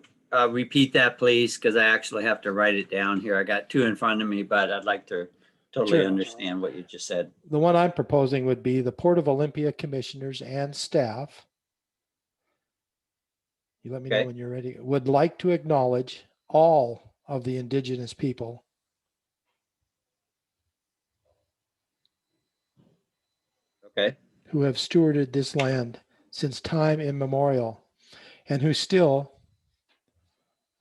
repeat that, please? Because I actually have to write it down here. I got two in front of me, but I'd like to totally Sure. understand what you just said. The one I'm proposing would be the Port of Olympia commissioners and staff. You let me know Okay. when you're ready. Would like to acknowledge all of the indigenous people Okay. who have stewarded this land since time immemorial and who still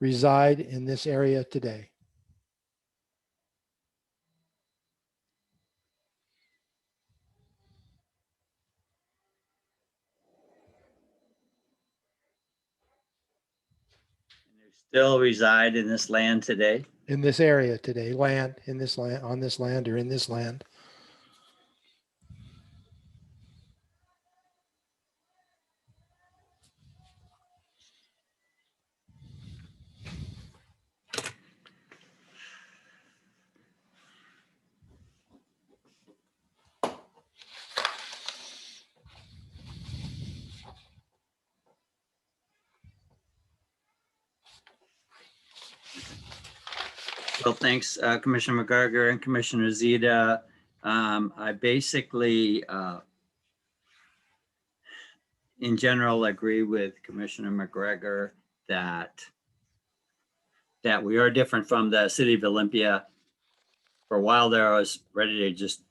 reside in this area today. Still reside in this land today? In this area today, land, in this land, on this land, or in this land. Well, thanks, Commissioner McGregor and Commissioner Zeta. I basically, in general, agree with Commissioner McGregor that we are different from the city of Olympia. For a while there, I was ready to just,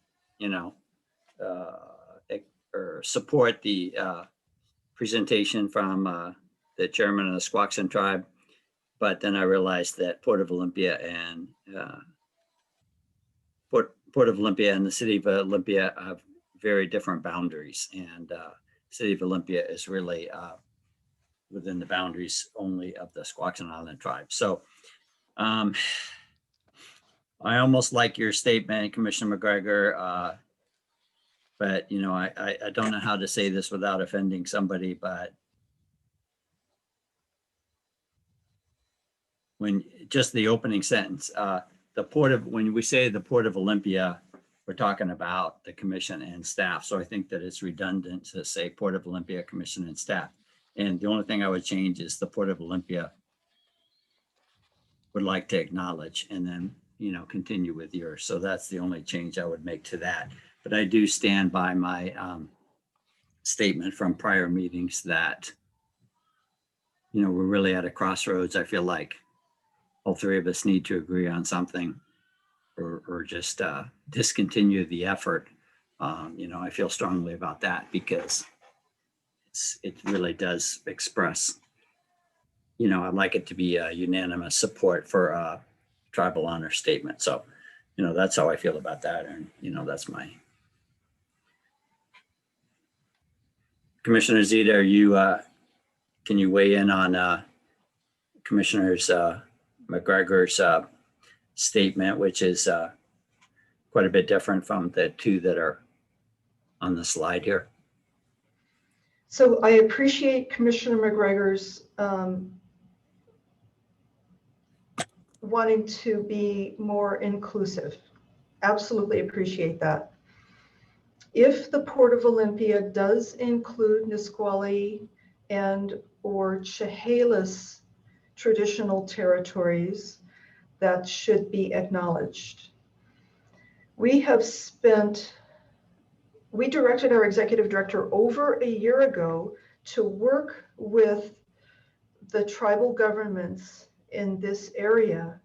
or support the presentation from the chairman of the Squaxin tribe. But then I realized that Port of Olympia and Port of Olympia and the city of Olympia have very different boundaries, and city of Olympia is really within the boundaries only of the Squaxin Island tribe. So I almost like your statement, Commissioner McGregor, but I don't know how to say this without offending somebody, but when just the opening sentence, when we say the Port of Olympia, we're talking about the commission and staff. So I think that it's redundant to say Port of Olympia commission and staff. And the only thing I would change is the Port of Olympia would like to acknowledge, and then, continue with yours. So that's the only change I would make to that. But I do stand by my statement from prior meetings that, we're really at a crossroads. I feel like all three of us need to agree on something, or just discontinue the effort. I feel strongly about that because it really does express, I'd like it to be a unanimous support for a tribal honor statement. So, that's how I feel about that. And, that's my. Commissioner Zeta, are you, can you weigh in on Commissioner's McGregor's statement, which is quite a bit different from the two that are on the slide here? So I appreciate Commissioner McGregor's wanting to be more inclusive. Absolutely appreciate that. If the Port of Olympia does include Nisqually and or Chehalis traditional territories, that should be acknowledged. We directed our executive director over a year ago to work with the tribal governments in this area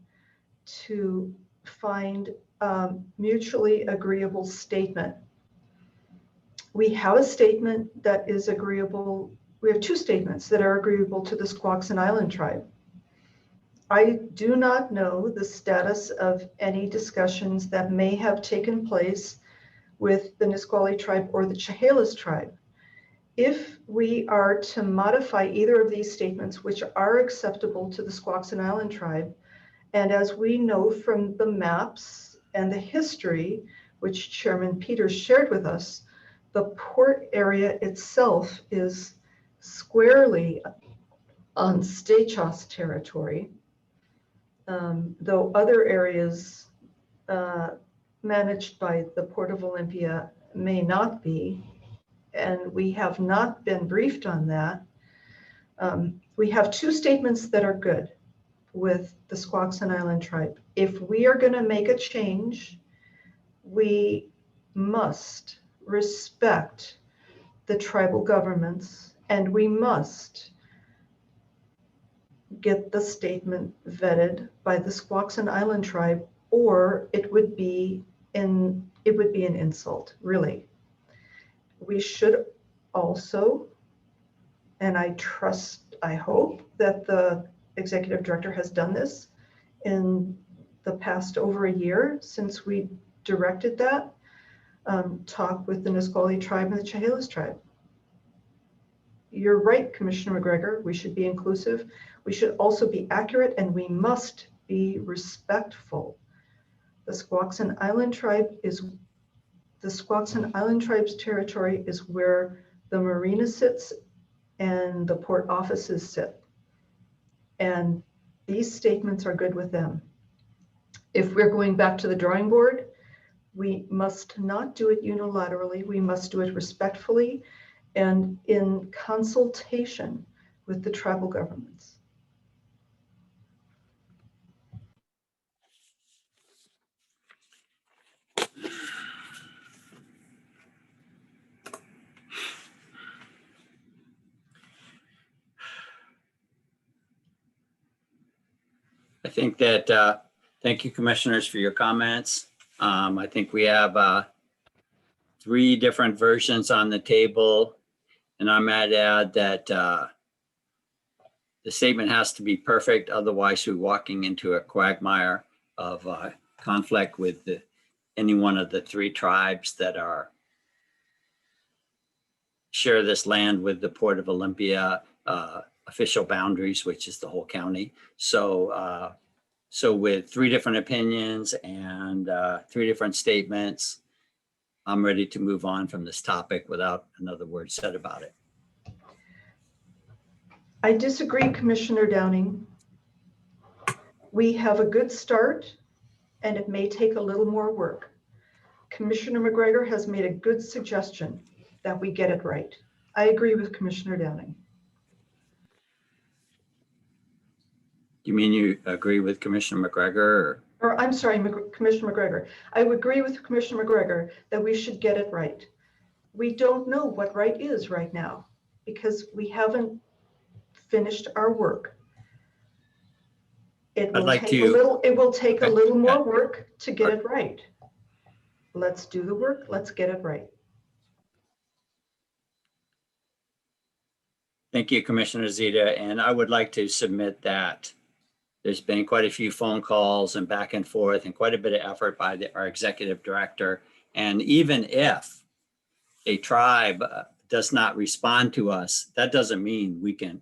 to find a mutually agreeable statement. We have a statement that is agreeable. We have two statements that are agreeable to the Squaxin Island tribe. I do not know the status of any discussions that may have taken place with the Nisqually tribe or the Chehalis tribe. If we are to modify either of these statements, which are acceptable to the Squaxin Island tribe, and as we know from the maps and the history, which Chairman Peters shared with us, the port area itself is squarely on Stachos territory, though other areas managed by the Port of Olympia may not be, and we have not been briefed on that. We have two statements that are good with the Squaxin Island tribe. If we are going to make a change, we must respect the tribal governments, and we must get the statement vetted by the Squaxin Island tribe, or it would be an insult, really. We should also, and I hope that the executive director has done this in the past over a year since we directed that, talk with the Nisqually tribe and the Chehalis tribe. You're right, Commissioner McGregor, we should be inclusive. We should also be accurate, and we must be respectful. The Squaxin Island tribe's territory is where the marina sits and the port offices sit. And these statements are good with them. If we're going back to the drawing board, we must not do it unilaterally. We must do it respectfully and in consultation with the tribal governments. I think that, thank you, commissioners, for your comments. I think we have 3 different versions on the table, and I might add that the statement has to be perfect. Otherwise, we're walking into a quagmire of conflict with any one of the 3 tribes that share this land with the Port of Olympia official boundaries, which is the whole county. So, with 3 different opinions and 3 different statements, I'm ready to move on from this topic without another word said about it. I disagree, Commissioner Downing. We have a good start, and it may take a little more work. Commissioner McGregor has made a good suggestion that we get it right. I agree with Commissioner Downing. You mean you agree with Commissioner McGregor? Or I'm sorry, Commissioner McGregor. I would agree with Commissioner McGregor that we should get it right. We don't know what right is right now because we haven't finished our work. It will take a little more work to get it right. Let's do the work. Let's get it right. Thank you, Commissioner Zita. And I would like to submit that there's been quite a few phone calls and back and forth and quite a bit of effort by our executive director. And even if a tribe does not respond to us, that doesn't mean we can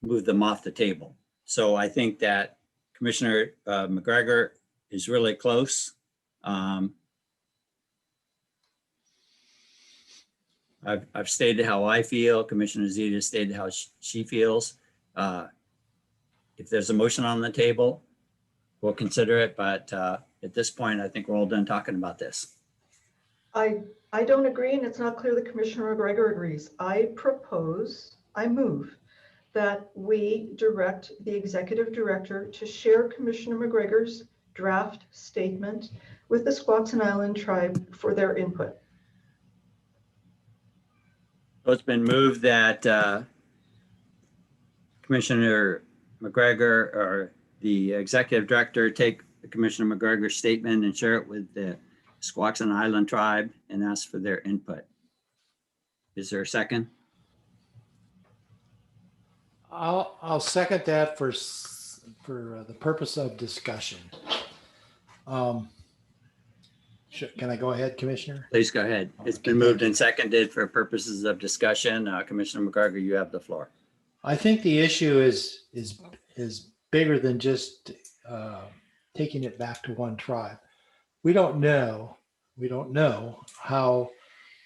move them off the table. So I think that Commissioner McGregor is really close. I've stated how I feel. Commissioner Zita stated how she feels. If there's a motion on the table, we'll consider it. But at this point, I think we're all done talking about this. I don't agree, and it's not clear that Commissioner McGregor agrees. I move that we direct the executive director to share Commissioner McGregor's draft statement with the Squaxin Island tribe for their input. So it's been moved that Commissioner McGregor or the executive director take Commissioner McGregor's statement and share it with the Squaxin Island tribe and ask for their input. Is there a second? I'll second that for the purpose of discussion. Can I go ahead, Commissioner? Please go ahead. It's been moved and seconded for purposes of discussion. Commissioner McGregor, you have the floor. I think the issue is bigger than just taking it back to one tribe. We don't know how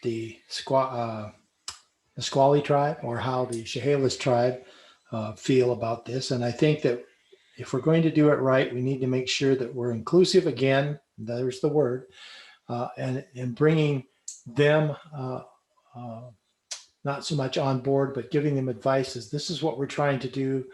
the Nisqually tribe or how the Chehalis tribe feel about this. And I think that if we're going to do it right, we need to make sure that we're inclusive again. There's the word, and bringing them not so much on board, but giving them advice as this is what we're trying to do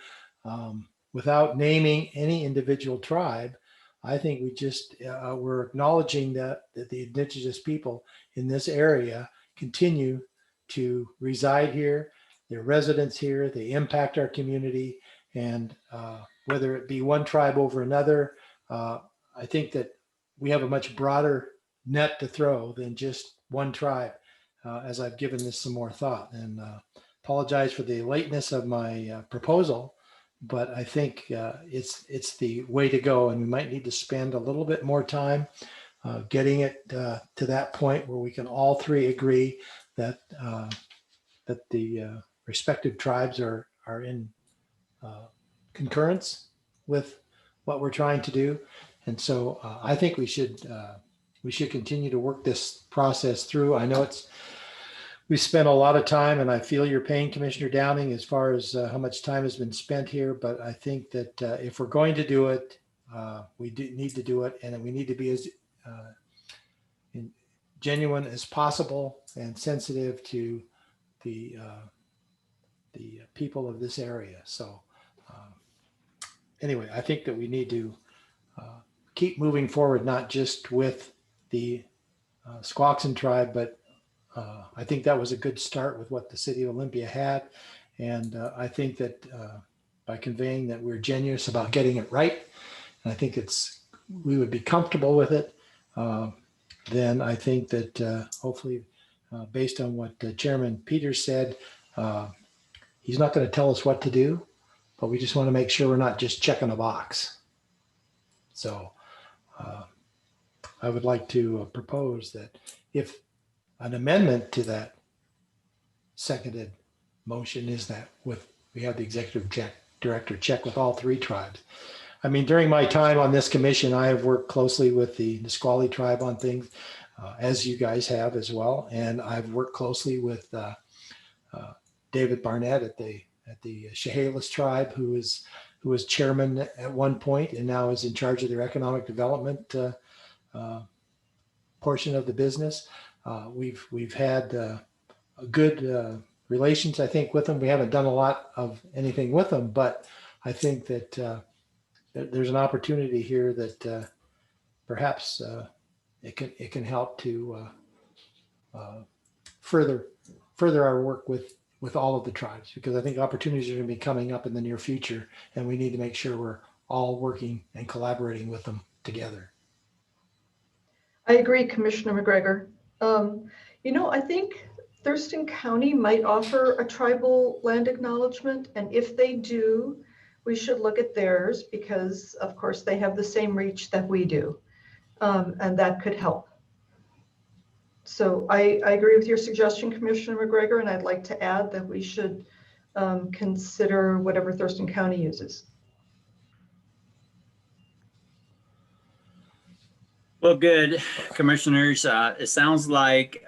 without naming any individual tribe. I think we just we're acknowledging that the indigenous people in this area continue to reside here, they're residents here, they impact our community, and whether it be one tribe over another, I think that we have a much broader net to throw than just one tribe, as I've given this some more thought. And apologize for the lateness of my proposal, but I think it's the way to go, and we might need to spend a little bit more time getting it to that point where we can all three agree that the respective tribes are in concurrence with what we're trying to do. And so I think we should continue to work this process through. I know we spent a lot of time, and I feel your pain, Commissioner Downing, as far as how much time has been spent here. But I think that if we're going to do it, we need to do it, and we need to be as genuine as possible and sensitive to the people of this area. So anyway, I think that we need to keep moving forward, not just with the Squaxin tribe, but I think that was a good start with what the city of Olympia had. And I think that by conveying that we're genuine about getting it right, and I think we would be comfortable with it, then I think that hopefully based on what Chairman Peters said, he's not going to tell us what to do, but we just want to make sure we're not just checking a box. So I would like to propose that if an amendment to that seconded motion is that we have the executive director check with all three tribes. I mean, during my time on this commission, I have worked closely with the Nisqually tribe on things, as you guys have as well. And I've worked closely with David Barnett at the Chehalis tribe, who was chairman at one point and now is in charge of their economic development portion of the business. We've had a good relations, I think, with them. We haven't done a lot of anything with them, but I think that there's an opportunity here that perhaps it can help to further our work with all of the tribes, because I think opportunities are going to be coming up in the near future, and we need to make sure we're all working and collaborating with them together. I agree, Commissioner McGregor. I think Thurston County might offer a tribal land acknowledgement, and if they do, we should look at theirs because, of course, they have the same reach that we do, and that could help. So I agree with your suggestion, Commissioner McGregor, and I'd like to add that we should consider whatever Thurston County uses. Well, good, commissioners. It sounds like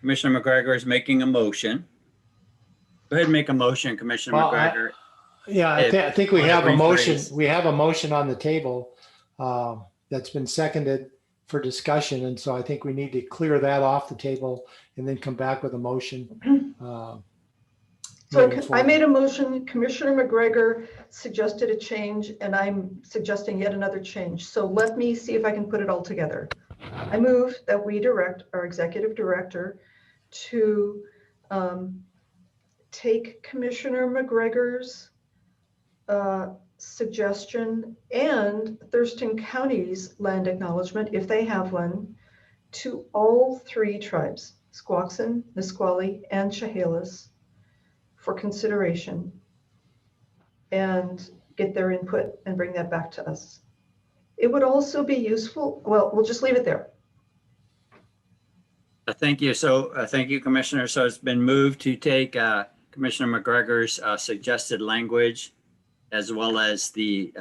Commissioner McGregor is making a motion. Go ahead and make a motion, Commissioner McGregor. I think we have a motion. We have a motion on the table that's been seconded for discussion. And so I think we need to clear that off the table and then come back with a motion. So I made a motion, Commissioner McGregor suggested a change, and I'm suggesting yet another change. So let me see if I can put it all together. I move that we direct our executive director to take Commissioner McGregor's suggestion and Thurston County's land acknowledgement, if they have one, to all three tribes, Squaxin, Nisqually, and Chehalis, for consideration and get their input and bring that back to us. It would also be useful, well, we'll just leave it there. Thank you. So thank you, Commissioner. So it's been moved to take Commissioner McGregor's suggested language as well as the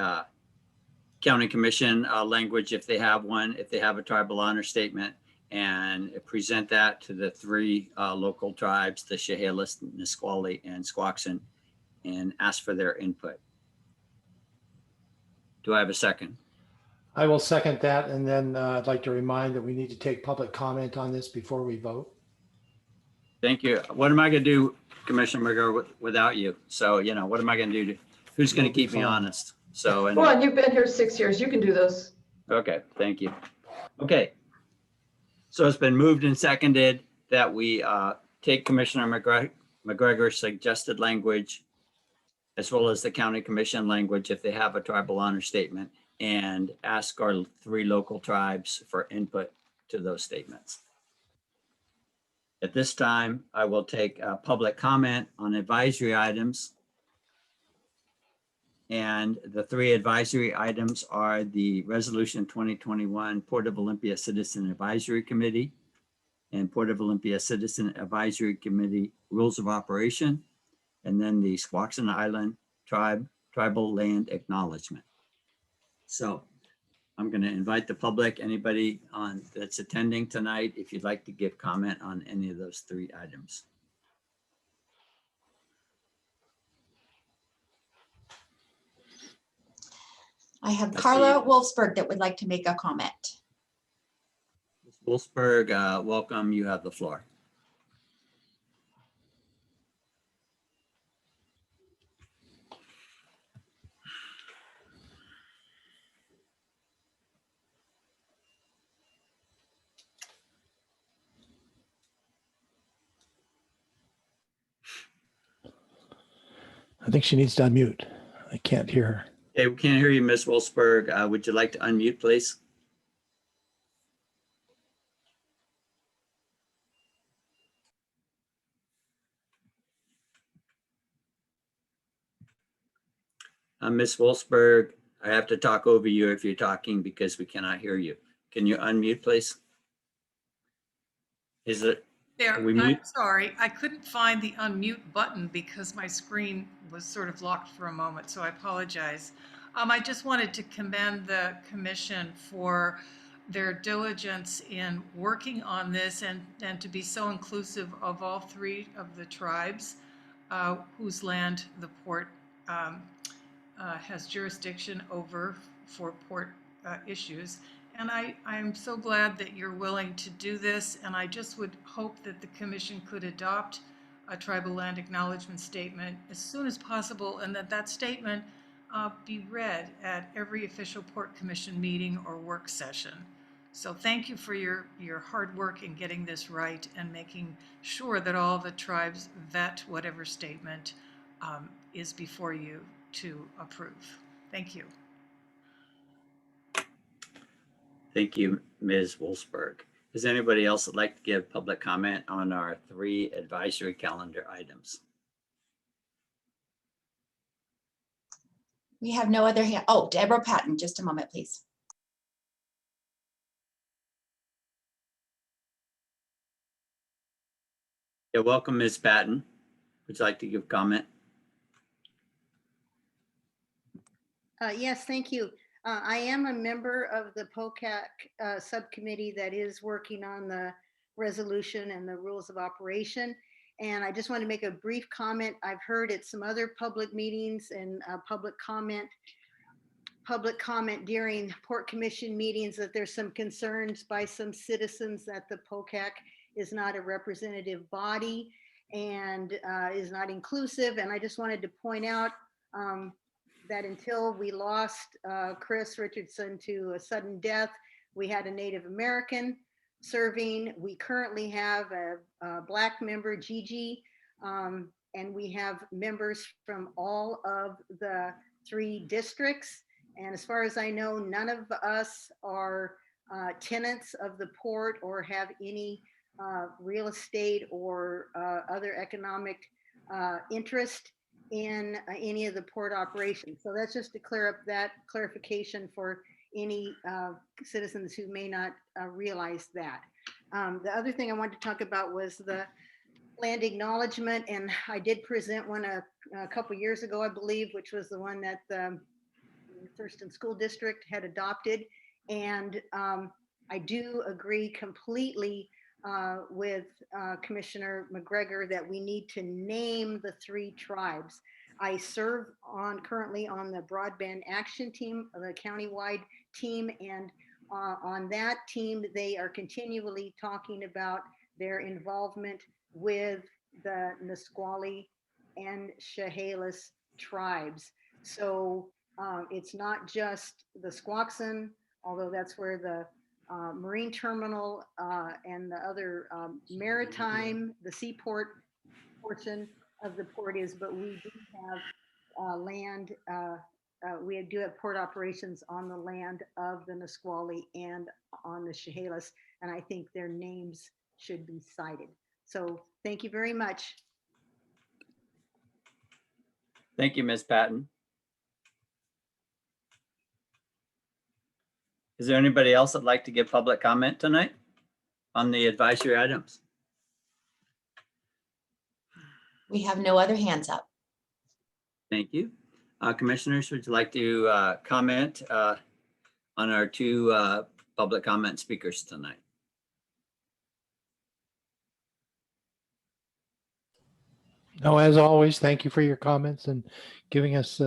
county commission language, if they have one, if they have a tribal honor statement, and present that to the three local tribes, the Chehalis, Nisqually, and Squaxin, and ask for their input. Do I have a second? I will second that. And then I'd like to remind that we need to take public comment on this before we vote. Thank you. What am I going to do, Commissioner McGregor, without you? So, you know, what am I going to do? Who's going to keep me honest? So, Come on, you've been here 6 years. You can do this. okay, thank you. Okay. So it's been moved and seconded that we take Commissioner McGregor's suggested language as well as the county commission language, if they have a tribal honor statement, and ask our three local tribes for input to those statements. At this time, I will take public comment on advisory items. And the three advisory items are the Resolution 2021 Port of Olympia Citizen Advisory Committee and Port of Olympia Citizen Advisory Committee Rules of Operation, and then the Squaxin Island Tribal Land Acknowledgement. So I'm going to invite the public, anybody that's attending tonight, if you'd like to give comment on any of those three items. I have Let's Carla see. Wolfsberg that would like to make a comment. Ms. Wolfsberg, welcome. You have the floor. I think she needs to unmute. I can't hear her. Okay, we can't hear you, Ms. Wolfsberg. Would you like to unmute, please? Ms. Wolfsberg, I have to talk over you if you're talking because we cannot hear you. Can you unmute, please? Is it? There, Are we I'm mute? sorry, I couldn't find the unmute button because my screen was sort of locked for a moment, so I apologize. I just wanted to commend the commission for their diligence in working on this and to be so inclusive of all three of the tribes whose land the port has jurisdiction over for port issues. And I'm so glad that you're willing to do this, and I just would hope that the commission could adopt a tribal land acknowledgement statement as soon as possible, and that statement be read at every official port commission meeting or work session. So thank you for your hard work in getting this right and making sure that all the tribes vet whatever statement is before you to approve. Thank you. Thank you, Ms. Wolfsberg. Does anybody else would like to give public comment on our three advisory calendar items? We have no other hand. Oh, Deborah Patton, just a moment, please. Yeah, welcome, Ms. Patton. Would you like to give comment? Yes, thank you. I am a member of the POCAC subcommittee that is working on the resolution and the rules of operation. And I just want to make a brief comment. I've heard at some other public meetings and public comment during Port Commission meetings that there's some concerns by some citizens that the POCAC is not a representative body and is not inclusive. And I just wanted to point out that until we lost Chris Richardson to a sudden death, we had a Native American serving. We currently have a Black member, Gigi, and we have members from all of the three districts. And as far as I know, none of us are tenants of the port or have any real estate or other economic interest in any of the port operations. So that's just to clear up that clarification for any citizens who may not realize that. The other thing I wanted to talk about was the land acknowledgement, and I did present one a couple years ago, I believe, which was the one that the Thurston School District had adopted. And I do agree completely with Commissioner McGregor that we need to name the 3 tribes. I serve currently on the broadband action team, the countywide team, and on that team, they are continually talking about their involvement with the Nisqually and Chehalis tribes. So it's not just the Squaxin, although that's where the marine terminal and the other maritime, the seaport portion of the port is, but we do have land, we do have port operations on the land of the Nisqually and on the Chehalis, and I think their names should be cited. So thank you very much. Thank you, Ms. Patton. Is there anybody else that'd like to give public comment tonight on the advisory items? We have no other hands up. Thank you. Commissioners, would you like to comment on our 2 public comment speakers tonight? No, as always, thank you for your comments and giving us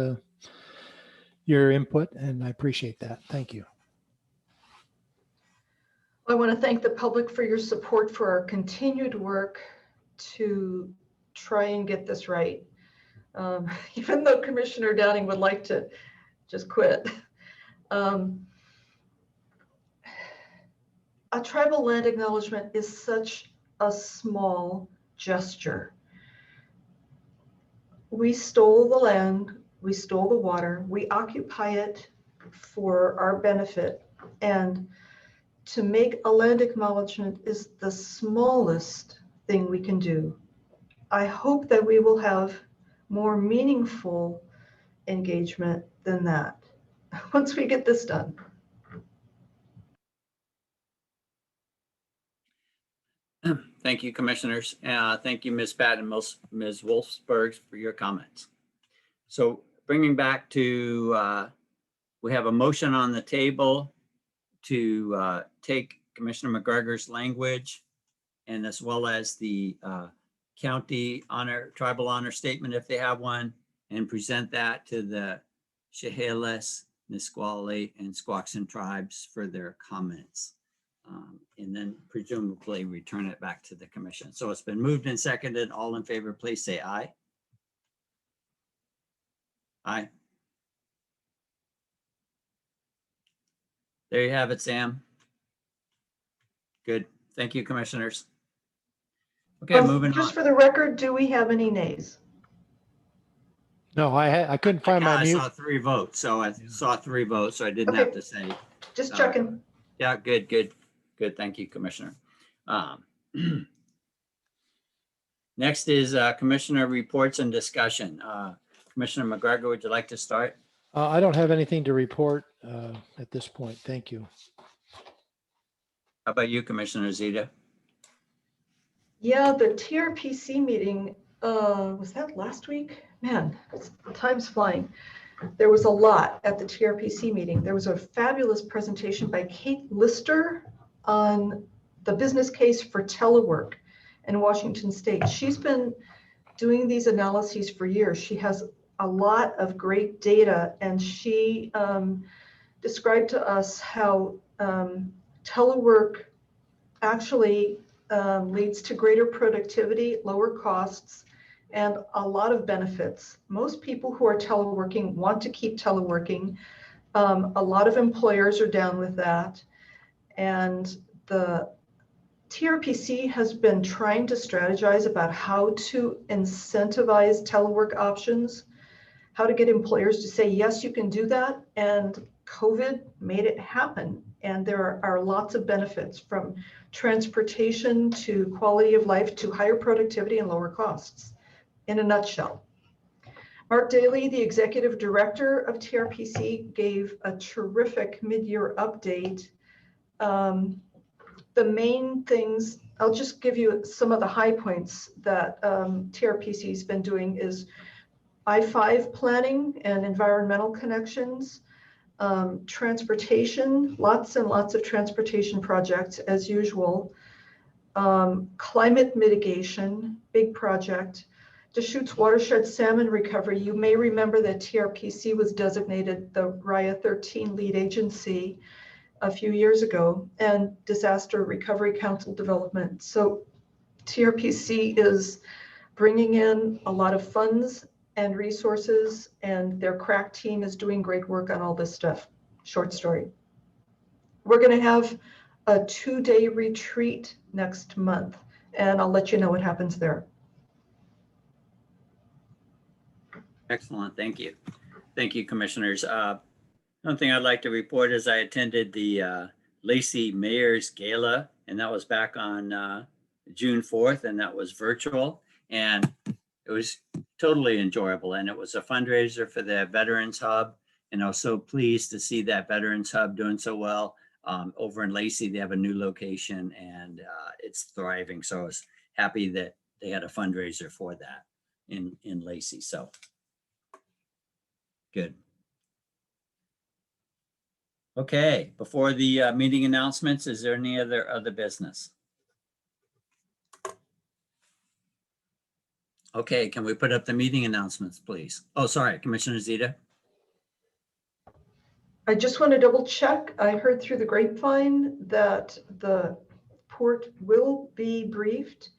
your input, and I appreciate that. Thank you. I want to thank the public for your support for our continued work to try and get this right. Even though Commissioner Downing would like to just quit. A tribal land acknowledgement is such a small gesture. We stole the land, we stole the water, we occupy it for our benefit, and to make a land acknowledgement is the smallest thing we can do. I hope that we will have more meaningful engagement than that once we get this done. Thank you, commissioners. Thank you, Ms. Patton, Ms. Wolfsburg, for your comments. So bringing back to, we have a motion on the table to take Commissioner McGregor's language and as well as the county honor, tribal honor statement, if they have one, and present that to the Chehalis, Nisqually, and Squaxin tribes for their comments. And then presumably return it back to the commission. So it's been moved and seconded. All in favor, please say aye. Aye. There you have it, Sam. Good. Thank you, commissioners. Okay, moving Just on. for the record, do we have any nays? No, I couldn't find my I mute. saw 3 votes, so I saw 3 votes, so I didn't have to say. Just checking. Yeah, good, good, good. Thank you, Commissioner. Next is Commissioner reports and discussion. Commissioner McGregor, would you like to start? I don't have anything to report at this point. Thank you. How about you, Commissioner Zeta? Yeah, the TRPC meeting, was that last week? Man, time's flying. There was a lot at the TRPC meeting. There was a fabulous presentation by Kate Lister on the business case for telework in Washington State. She's been doing these analyses for years. She has a lot of great data, and she described to us how telework actually leads to greater productivity, lower costs, and a lot of benefits. Most people who are teleworking want to keep teleworking. A lot of employers are down with that. And the TRPC has been trying to strategize about how to incentivize telework options, how to get employers to say, yes, you can do that. And COVID made it happen. And there are lots of benefits, from transportation to quality of life to higher productivity and lower costs. in a nutshell. Mark Daly, the executive director of TRPC, gave a terrific mid-year update. The main things, I'll just give you some of the high points that TRPC has been doing is I-5 planning and environmental connections, transportation, lots and lots of transportation projects as usual, climate mitigation, big project, Deschutes watershed salmon recovery. You may remember that TRPC was designated the RIA 13 lead agency a few years ago, and Disaster Recovery Council development. So TRPC is bringing in a lot of funds and resources, and their crack team is doing great work on all this stuff. Short story. We're going to have a 2-day retreat next month, and I'll let you know what happens there. Excellent. Thank you. Thank you, commissioners. One thing I'd like to report is I attended the Lacey Mayor's Gala, and that was back on June 4th, and that was virtual, and it was totally enjoyable. And it was a fundraiser for the Veterans Hub, and I was so pleased to see that Veterans Hub doing so well. Over in Lacey, they have a new location, and it's thriving. So I was happy that they had a fundraiser for that in Lacey. So good. Okay, before the meeting announcements, is there any other business? Okay, can we put up the meeting announcements, please? Oh, sorry, Commissioner Zeta. I just want to double check. I heard through the grapevine that the port will be briefed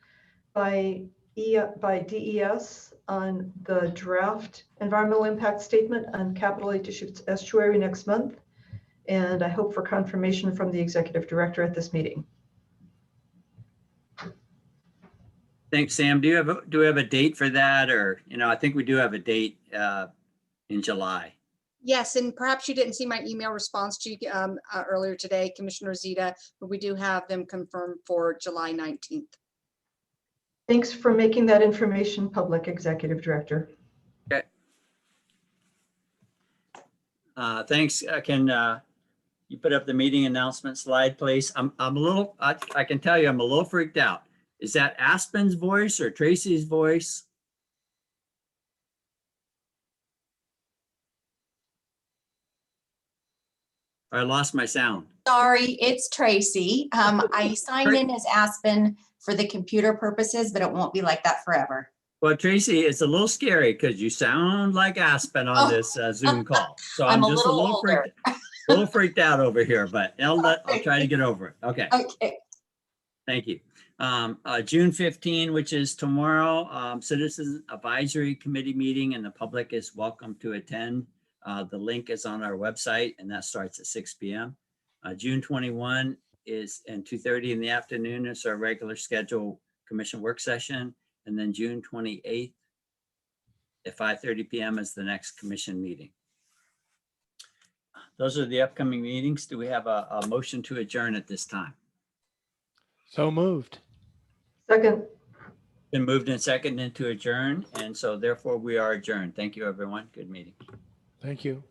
by DES on the draft environmental impact statement on Capital A Deschutes Estuary next month. And I hope for confirmation from the executive director at this meeting. Thanks, Sam. Do we have a date for that? Or, I think we do have a date in July. Yes, and perhaps you didn't see my email response to you earlier today, Commissioner Zeta, but we do have them confirmed for July 19th. Thanks for making that information public, Executive Director. Okay. Thanks. Can you put up the meeting announcement slide, please? I'm a little, I can tell you, I'm a little freaked out. Is that Aspen's voice or Tracy's voice? I lost my sound. Sorry, it's Tracy. I signed in as Aspen for the computer purposes, but it won't be like that forever. Well, Tracy, it's a little scary because you sound like Aspen on this Zoom call. So I'm just a little freaked out over here, but I'll try to get over it. Okay. Okay. Thank you. June 15, which is tomorrow, Citizens Advisory Committee meeting, and the public is welcome to attend. The link is on our website, and that starts at 6 p.m. June 21 is at 2:30 in the afternoon. It's our regular scheduled commission work session. And then June 28th at 5:30 p.m. is the next commission meeting. Those are the upcoming meetings. Do we have a motion to adjourn at this time? So moved. Second. Been moved and seconded to adjourn. And so therefore we are adjourned. Thank you, everyone. Good meeting. Thank you.